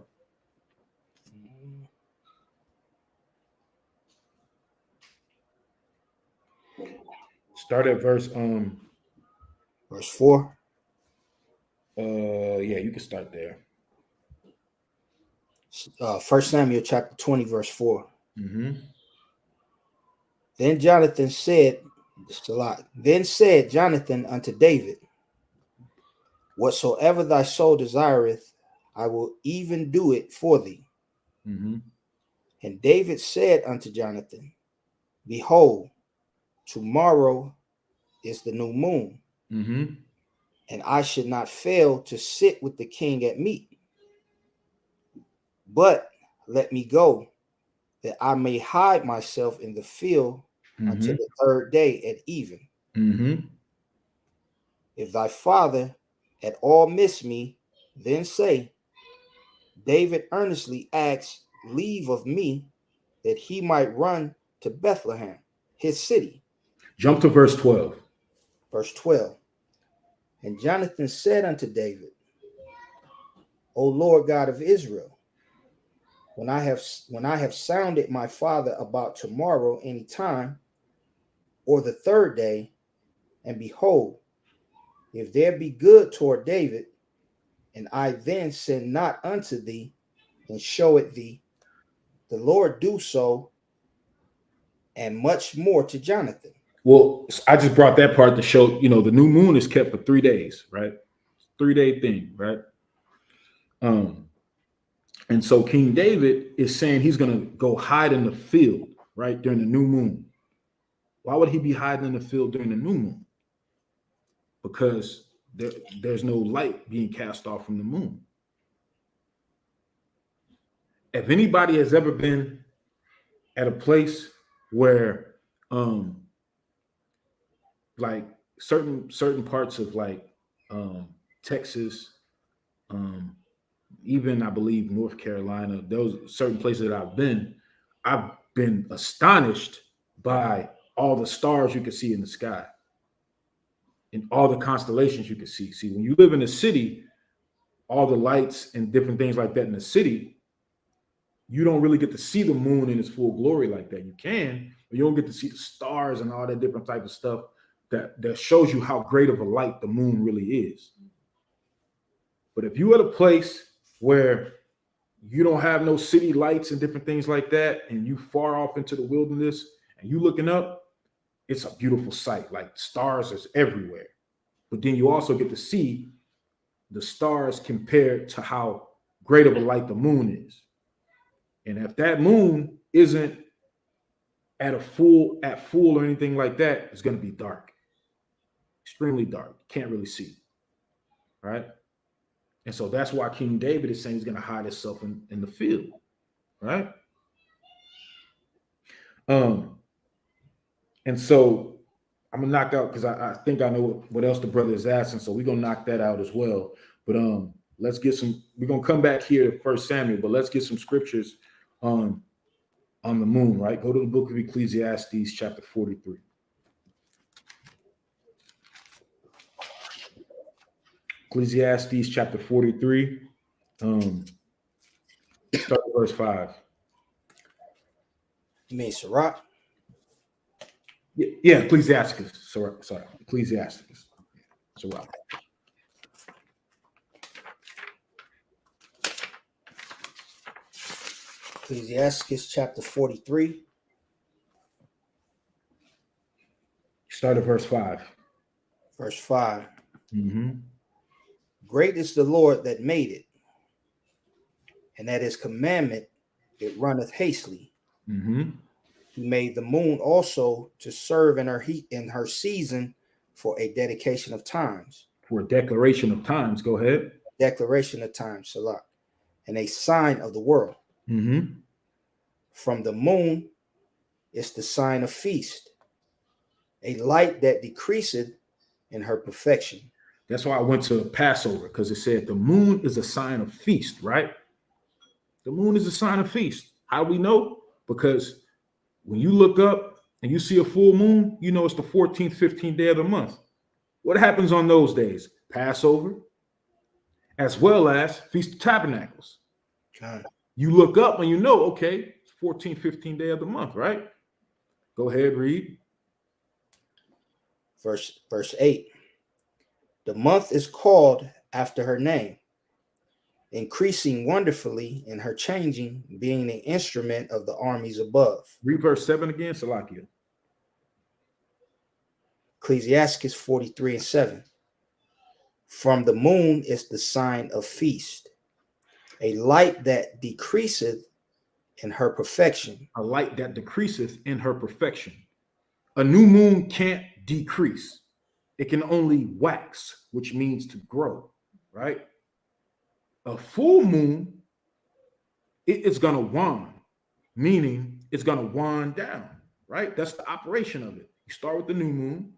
Start at verse 4. Yeah, you can start there. 1 Samuel chapter 20, verse 4. Then Jonathan said, Then said Jonathan unto David, Whatsoever thy soul desireth, I will even do it for thee. And David said unto Jonathan, Behold, tomorrow is the new moon, and I should not fail to sit with the king at meat. But let me go, that I may hide myself in the field until the 3rd day at even. If thy father at all miss me, then say, David earnestly asked leave of me that he might run to Bethlehem, his city. Jump to verse 12. Verse 12. And Jonathan said unto David, O Lord God of Israel, when I have sounded my father about tomorrow any time, or the third day, and behold, if there be good toward David, and I then send not unto thee, and show it thee, the Lord do so, and much more to Jonathan. Well, I just brought that part to show, the new moon is kept for 3 days, right? 3-day thing, right? And so King David is saying he's going to go hide in the field, right, during the new moon. Why would he be hiding in the field during the new moon? Because there's no light being cast off from the moon. If anybody has ever been at a place where like certain parts of like Texas, even I believe North Carolina, those certain places that I've been astonished by all the stars you can see in the sky and all the constellations you can see. See, when you live in a city, all the lights and different things like that in the city, you don't really get to see the moon in its full glory like that. You can, but you don't get to see the stars and all that different type of stuff that shows you how great of a light the moon really is. But if you're at a place where you don't have no city lights and different things like that, and you far off into the wilderness and you looking up, it's a beautiful sight. Like stars is everywhere. But then you also get to see the stars compared to how great of a light the moon is. And if that moon isn't at full or anything like that, it's going to be dark, extremely dark. Can't really see, right? And so that's why King David is saying he's going to hide himself in the field, right? And so I'm gonna knock out because I think I know what else the brother is asking, so we're gonna knock that out as well. But let's get some. We're gonna come back here to 1 Samuel, but let's get some scriptures on the moon. Right? Go to the book of Ecclesiastes, chapter 43. Ecclesiastes, chapter 43. Start with verse 5. You mean Sirach? Yeah, Ecclesiastes. Sorry, Ecclesiastes. Sirach. Ecclesiastes chapter 43. Start at verse 5. Verse 5. Mm-hmm. Great is the Lord that made it, and at his commandment it runneth hastily. Mm-hmm. He made the moon also to serve in her season for a dedication of times. For a declaration of times. Go ahead. Declaration of times, Salah. And a sign of the world. Mm-hmm. From the moon is the sign of feast, a light that decreaseth in her perfection. That's why I went to Passover, because it said the moon is a sign of feast, right? The moon is a sign of feast. How do we know? Because when you look up and you see a full moon, you know it's the 14th, 15th day of the month. What happens on those days? Passover, as well as Feast of Tabernacles. God. You look up and you know, okay, it's 14th, 15th day of the month, right? Go ahead, read. Verse 8. The month is called after her name, increasing wonderfully in her changing, being the instrument of the armies above. Read verse 7 again, Salakia. Ecclesiastes 43 and 7. From the moon is the sign of feast, a light that decreaseth in her perfection. A light that decreaseth in her perfection. A new moon can't decrease. It can only wax, which means to grow, right? A full moon, it's going to wane, meaning it's going to wind down, right? That's the operation of it. You start with the new moon,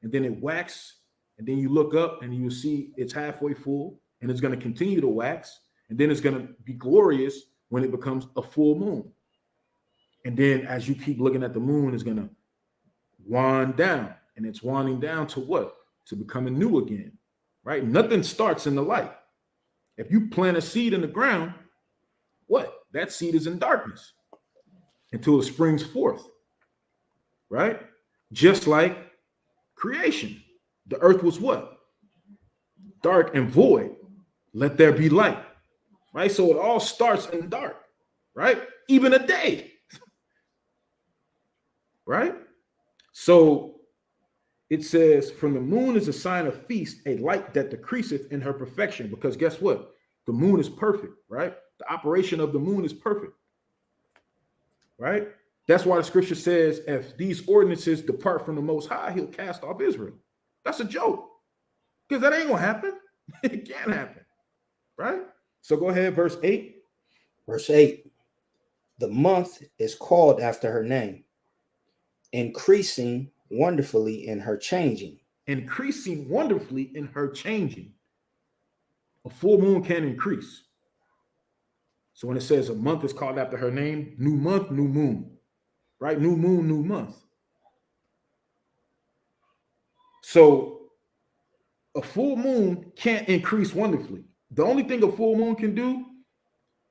and then it wax, and then you look up and you see it's halfway full, and it's going to continue to wax, and then it's going to be glorious when it becomes a full moon. And then as you keep looking at the moon, it's going to wind down, and it's winding down to what? To becoming new again, right? Nothing starts in the light. If you plant a seed in the ground, what? That seed is in darkness until it springs forth, right? Just like creation. The earth was what? Dark and void. Let there be light, right? So it all starts in dark, right? Even a day, right? So it says, from the moon is a sign of feast, a light that decreaseth in her perfection. Because guess what? The moon is perfect, right? The operation of the moon is perfect, right? That's why the scripture says, if these ordinances depart from the Most High, he'll cast off Israel. That's a joke, because that ain't gonna happen. It can't happen, right? So go ahead, verse 8. Verse 8. The month is called after her name, increasing wonderfully in her changing. Increasing wonderfully in her changing. A full moon can increase. So when it says a month is called after her name, new month, new moon, right? New moon, new month. So a full moon can't increase wonderfully. The only thing a full moon can do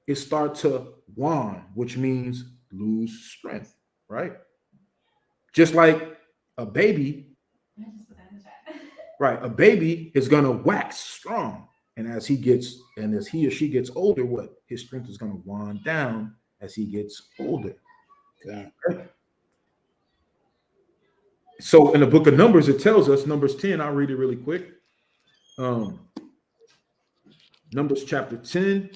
is start to wane, which means lose strength, right? Just like a baby, right? A baby is gonna wax strong, and as he or she gets older, what? His strength is gonna wane down as he gets older. Okay. Right? So in the book of Numbers, it tells us, Numbers 10, I'll read it really quick. Numbers chapter 10,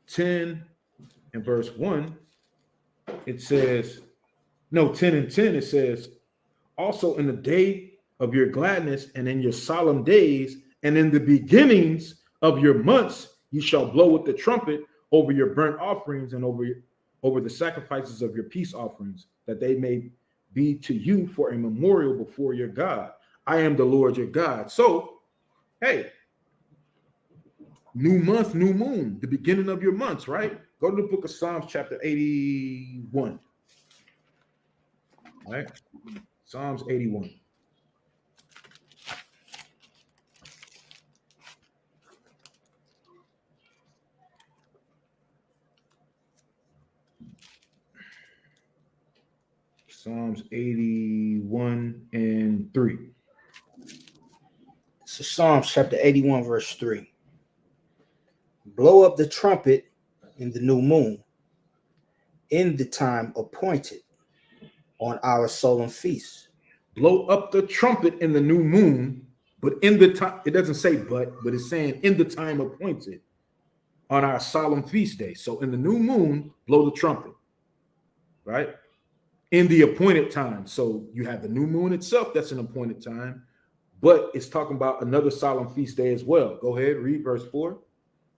10 and verse 1, it says, 10 and 10, it says, also in the day of your gladness and in your solemn days and in the beginnings of your months, you shall blow with the trumpet over your burnt offerings and over the sacrifices of your peace offerings, that they may be to you for a memorial before your God. I am the Lord your God. So, hey, new month, new moon, the beginning of your months, right? Go to the book of Psalms, chapter 81. Right? Psalms 81. Psalms 81 and 3. So Psalms chapter 81, verse 3. Blow up the trumpet in the new moon, in the time appointed, on our solemn feast. Blow up the trumpet in the new moon, but in the time, it doesn't say but it's saying in the time appointed on our solemn feast day. So in the new moon, blow the trumpet, right? In the appointed time. So you have the new moon itself, that's an appointed time, but it's talking about another solemn feast day as well. Go ahead, read verse 4.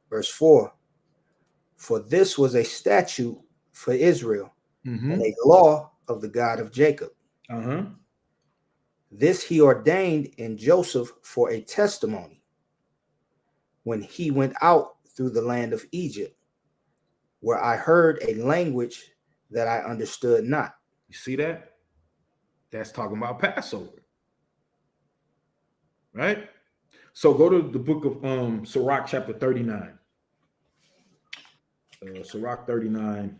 Verse 4. For this was a statute for Israel, and a law of the God of Jacob. This he ordained in Joseph for a testimony when he went out through the land of Egypt, where I heard a language that I understood not. You see that? That's talking about Passover, right? So go to the book of Sirach chapter 39. Sirach 39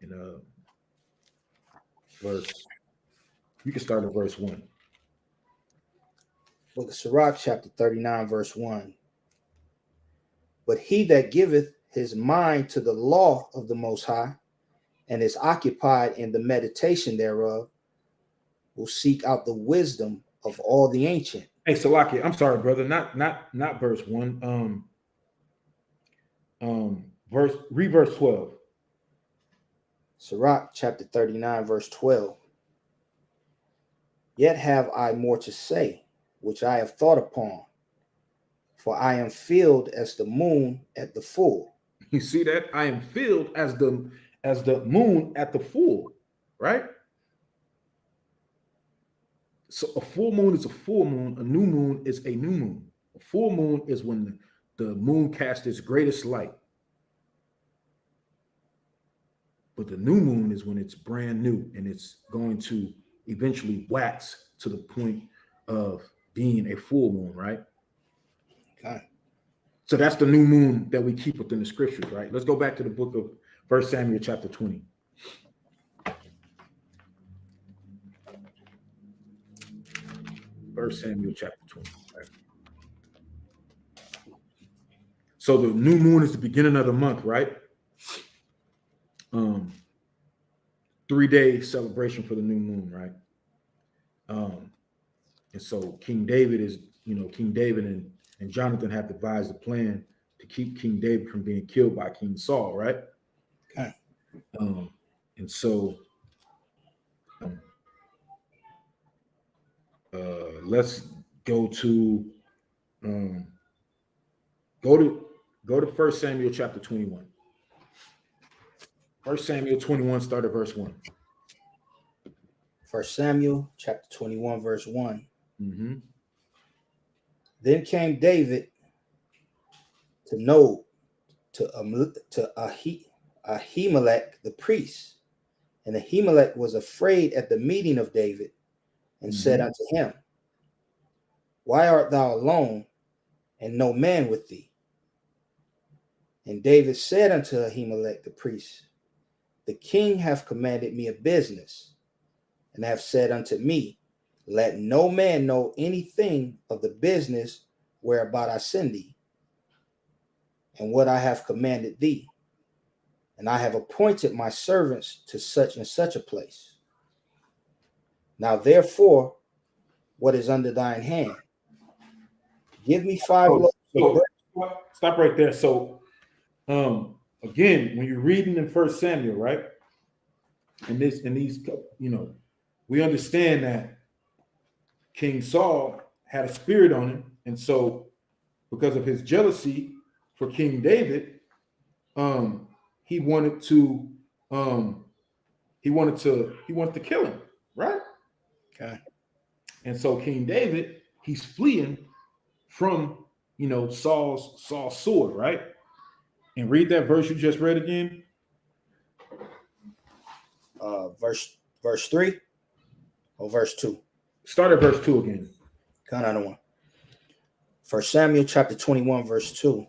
in verse, you can start at verse 1. Book of Sirach chapter 39, verse 1. But he that giveth his mind to the law of the Most High, and is occupied in the meditation thereof, will seek out the wisdom of all the ancient. Hey, Salaki, I'm sorry, brother. Not verse 1. Read verse 12. Sirach chapter 39, verse 12. Yet have I more to say, which I have thought upon, for I am filled as the moon at the full. You see that? I am filled as the moon at the full, right? So a full moon is a full moon. A new moon is a new moon. A full moon is when the moon casts its greatest light. But the new moon is when it's brand new and it's going to eventually wax to the point of being a full moon, right? Okay. So that's the new moon that we keep within the scriptures, right? Let's go back to the book of 1 Samuel chapter 20. 1 Samuel chapter 20. Right? So the new moon is the beginning of the month, right? 3-day celebration for the new moon, right? And so King David is, King David and Jonathan have devised a plan to keep King David from being killed by King Saul, right? Okay. And so let's go to 1 Samuel chapter 21. 1 Samuel 21, start at verse 1. 1 Samuel chapter 21, verse 1. Mm-hmm. Then came David to Nob, to Ahimelech the priest. And Ahimelech was afraid at the meeting of David, and said unto him, Why art thou alone, and no man with thee? And David said unto Ahimelech the priest, The king hath commanded me a business, and hath said unto me, Let no man know anything of the business whereabout I send thee, and what I have commanded thee. And I have appointed my servants to such and such a place. Now therefore, what is under thine hand? Give me 5 loaves of bread. Stop right there. So again, when you're reading in 1 Samuel, right? And these, we understand that King Saul had a spirit on him, and so because of his jealousy for King David, he wanted to kill him, right? Okay. And so King David, he's fleeing from Saul's sword, right? And read that verse you just read again. Verse 3 or verse 2? Start at verse 2 again. Count out of 1. 1 Samuel chapter 21, verse 2.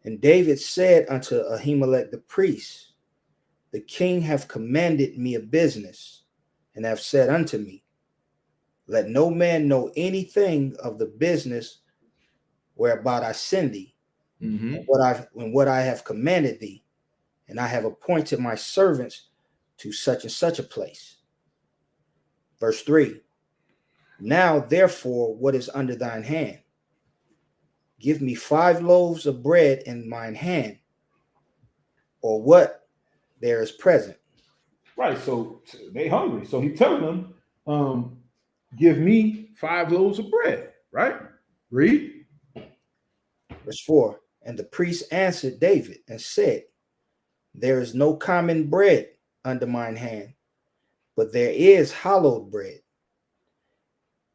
And David said unto Ahimelech the priest, The king hath commanded me a business, and hath said unto me, Let no man know anything of the business whereabout I send thee, and what I have commanded thee, and I have appointed my servants to such and such a place. Verse 3. Now therefore, what is under thine hand? Give me 5 loaves of bread in mine hand, or what there is present. Right, so they hungry. So he telling them, give me 5 loaves of bread, right? Read. Verse 4. And the priest answered David and said, There is no common bread under mine hand, but there is hallowed bread,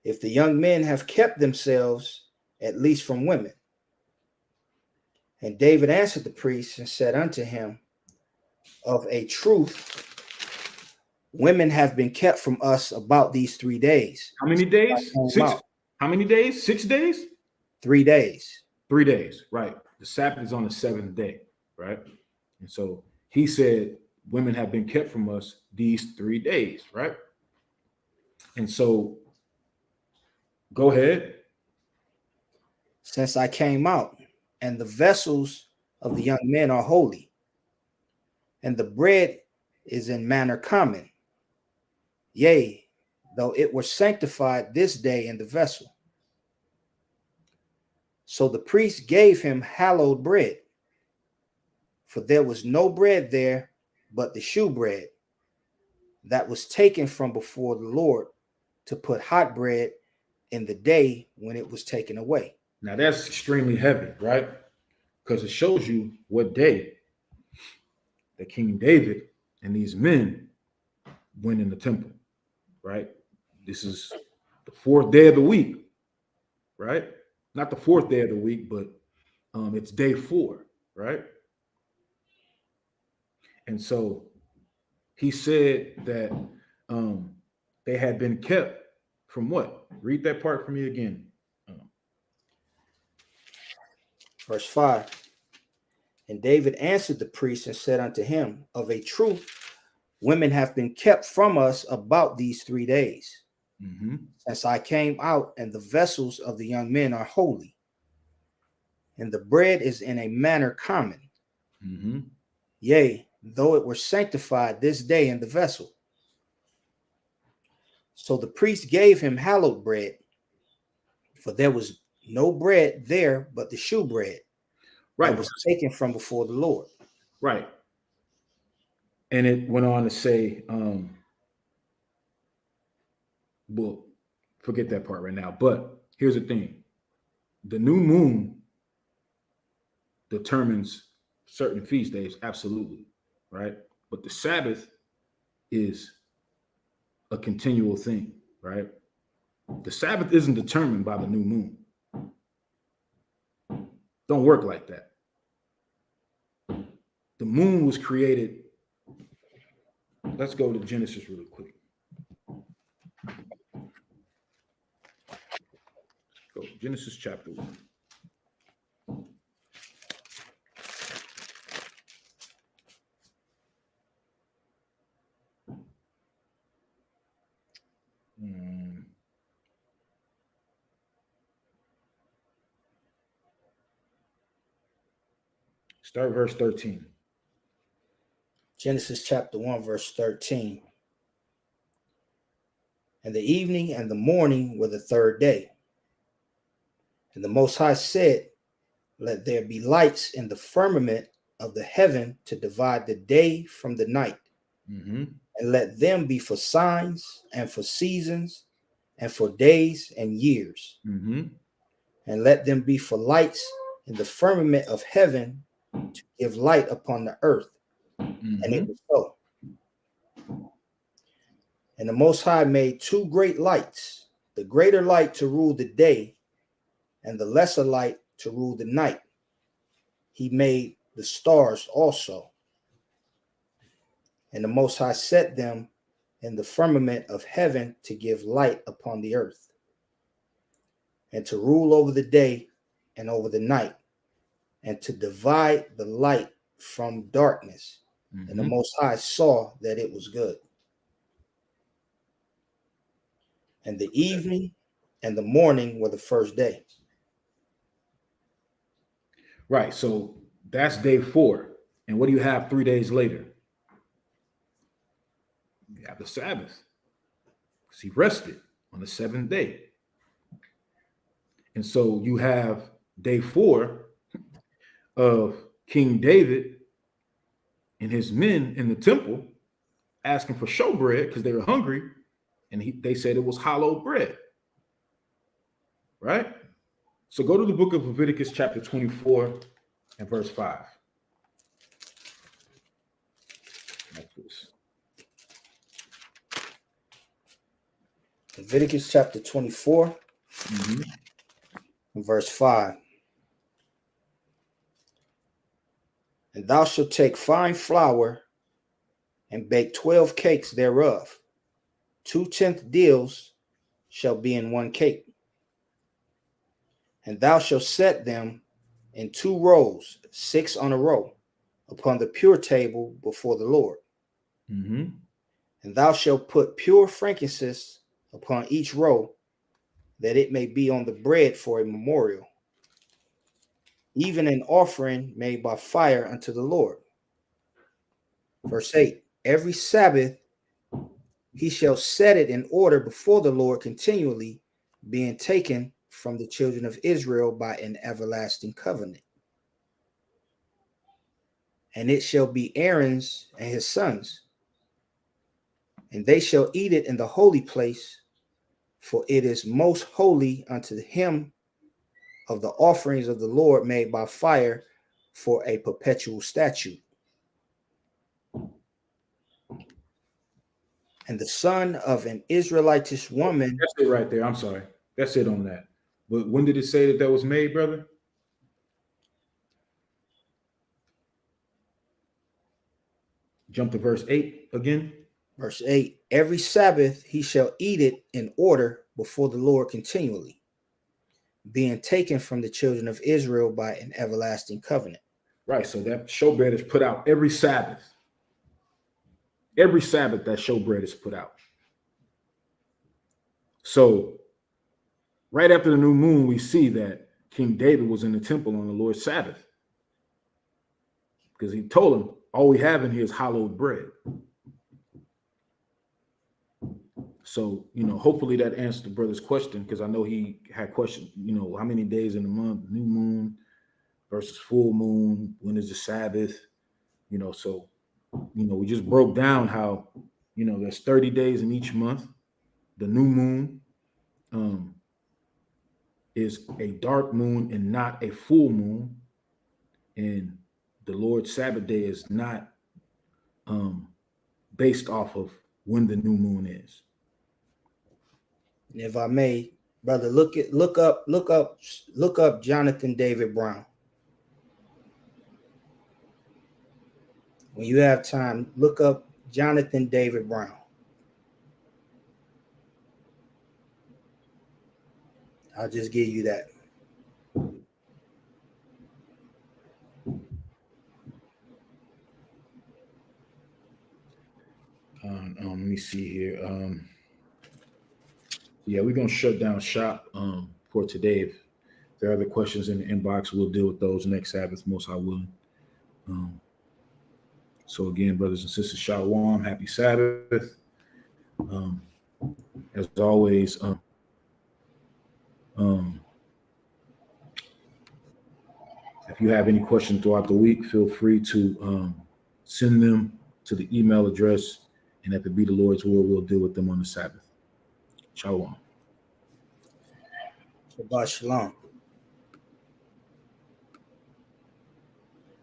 if the young men have kept themselves at least from women. And David answered the priest and said unto him, Of a truth, women have been kept from us about these 3 days. How many days? 6. How many days? 6 days? 3 days. 3 days, right. The Sabbath is on the 7th day, right? And so he said, women have been kept from us these 3 days, right? And so go ahead. Since I came out, and the vessels of the young men are holy, and the bread is in manner common, yea, though it were sanctified this day in the vessel. So the priest gave him hallowed bread, for there was no bread there but the shewbread that was taken from before the Lord to put hot bread in the day when it was taken away. Now that's extremely heavy, right? Because it shows you what day that King David and these men went in the temple, right? This is the 4th day of the week, right? Not the 4th day of the week, but it's day 4, right? And so he said that they had been kept from what? Read that part for me again. Verse 5. And David answered the priest and said unto him, of a truth, women have been kept from us about these 3 days, since I came out, and the vessels of the young men are holy, and the bread is in a manner common. Yea, though it were sanctified this day in the vessel. So the priest gave him hallowed bread, for there was no bread there but the shewbread that was taken from before the Lord. Right. And it went on to say, well, forget that part right now. But here's the thing. The new moon determines certain feast days, absolutely, right? But the Sabbath is a continual thing, right? The Sabbath isn't determined by the new moon. Don't work like that. The moon was created. Let's go to Genesis really quick. Go Genesis chapter 1. Start verse 13. Genesis chapter 1, verse 13. And the evening and the morning were the third day. And the Most High said, let there be lights in the firmament of the heaven to divide the day from the night. And let them be for signs and for seasons and for days and years. And let them be for lights in the firmament of heaven to give light upon the earth. And it was so. And the Most High made 2 great lights, the greater light to rule the day, and the lesser light to rule the night. He made the stars also. And the Most High set them in the firmament of heaven to give light upon the earth, and to rule over the day and over the night, and to divide the light from darkness. And the Most High saw that it was good. And the evening and the morning were the first day. Right. So that's day 4. And what do you have 3 days later? You have the Sabbath. Because he rested on the 7th day. And so you have day 4 of King David and his men in the temple asking for showbread because they were hungry. And they said it was hollow bread. Right? So go to the book of Leviticus chapter 24 and verse 5. Like this. Leviticus chapter 24 and verse 5. And thou shalt take fine flour and bake 12 cakes thereof. 2/10 deals shall be in 1 cake. And thou shalt set them in 2 rows, 6 on a row, upon the pure table before the Lord. And thou shalt put pure frankincense upon each row, that it may be on the bread for a memorial, even an offering made by fire unto the Lord. Verse 8. Every Sabbath he shall set it in order before the Lord continually, being taken from the children of Israel by an everlasting covenant. And it shall be Aaron's and his sons, and they shall eat it in the holy place, for it is most holy unto him of the offerings of the Lord made by fire for a perpetual statute. And the son of an Israelitish woman. That's it right there. I'm sorry. That's it on that. But when did it say that was made, brother? Jump to verse 8 again. Verse 8, every Sabbath he shall eat it in order before the Lord continually, being taken from the children of Israel by an everlasting covenant. Right, so that showbread is put out every Sabbath. Every Sabbath that showbread is put out. So right after the new moon, we see that King David was in the temple on the Lord's Sabbath, because he told him, all we have in here is hallowed bread. So, hopefully that answers the brother's question, because I know he had questions, how many days in the month, new moon versus full moon, when is the Sabbath, so, we just broke down how, there's 30 days in each month. The new moon is a dark moon and not a full moon. And the Lord's Sabbath day is not based off of when the new moon is. And if I may, brother, look up Jonathan David Brown. When you have time, look up Jonathan David Brown. I'll just give you that. Let me see here. Yeah, we're gonna shut down shop for today. If there are other questions in the inbox, we'll deal with those next Sabbath, most I will. So again, brothers and sisters, Shalom, happy Sabbath. As always, if you have any questions throughout the week, feel free to send them to the email address, and if it be the Lord's will, we'll deal with them on the Sabbath. Shalom. Shabbat shalom.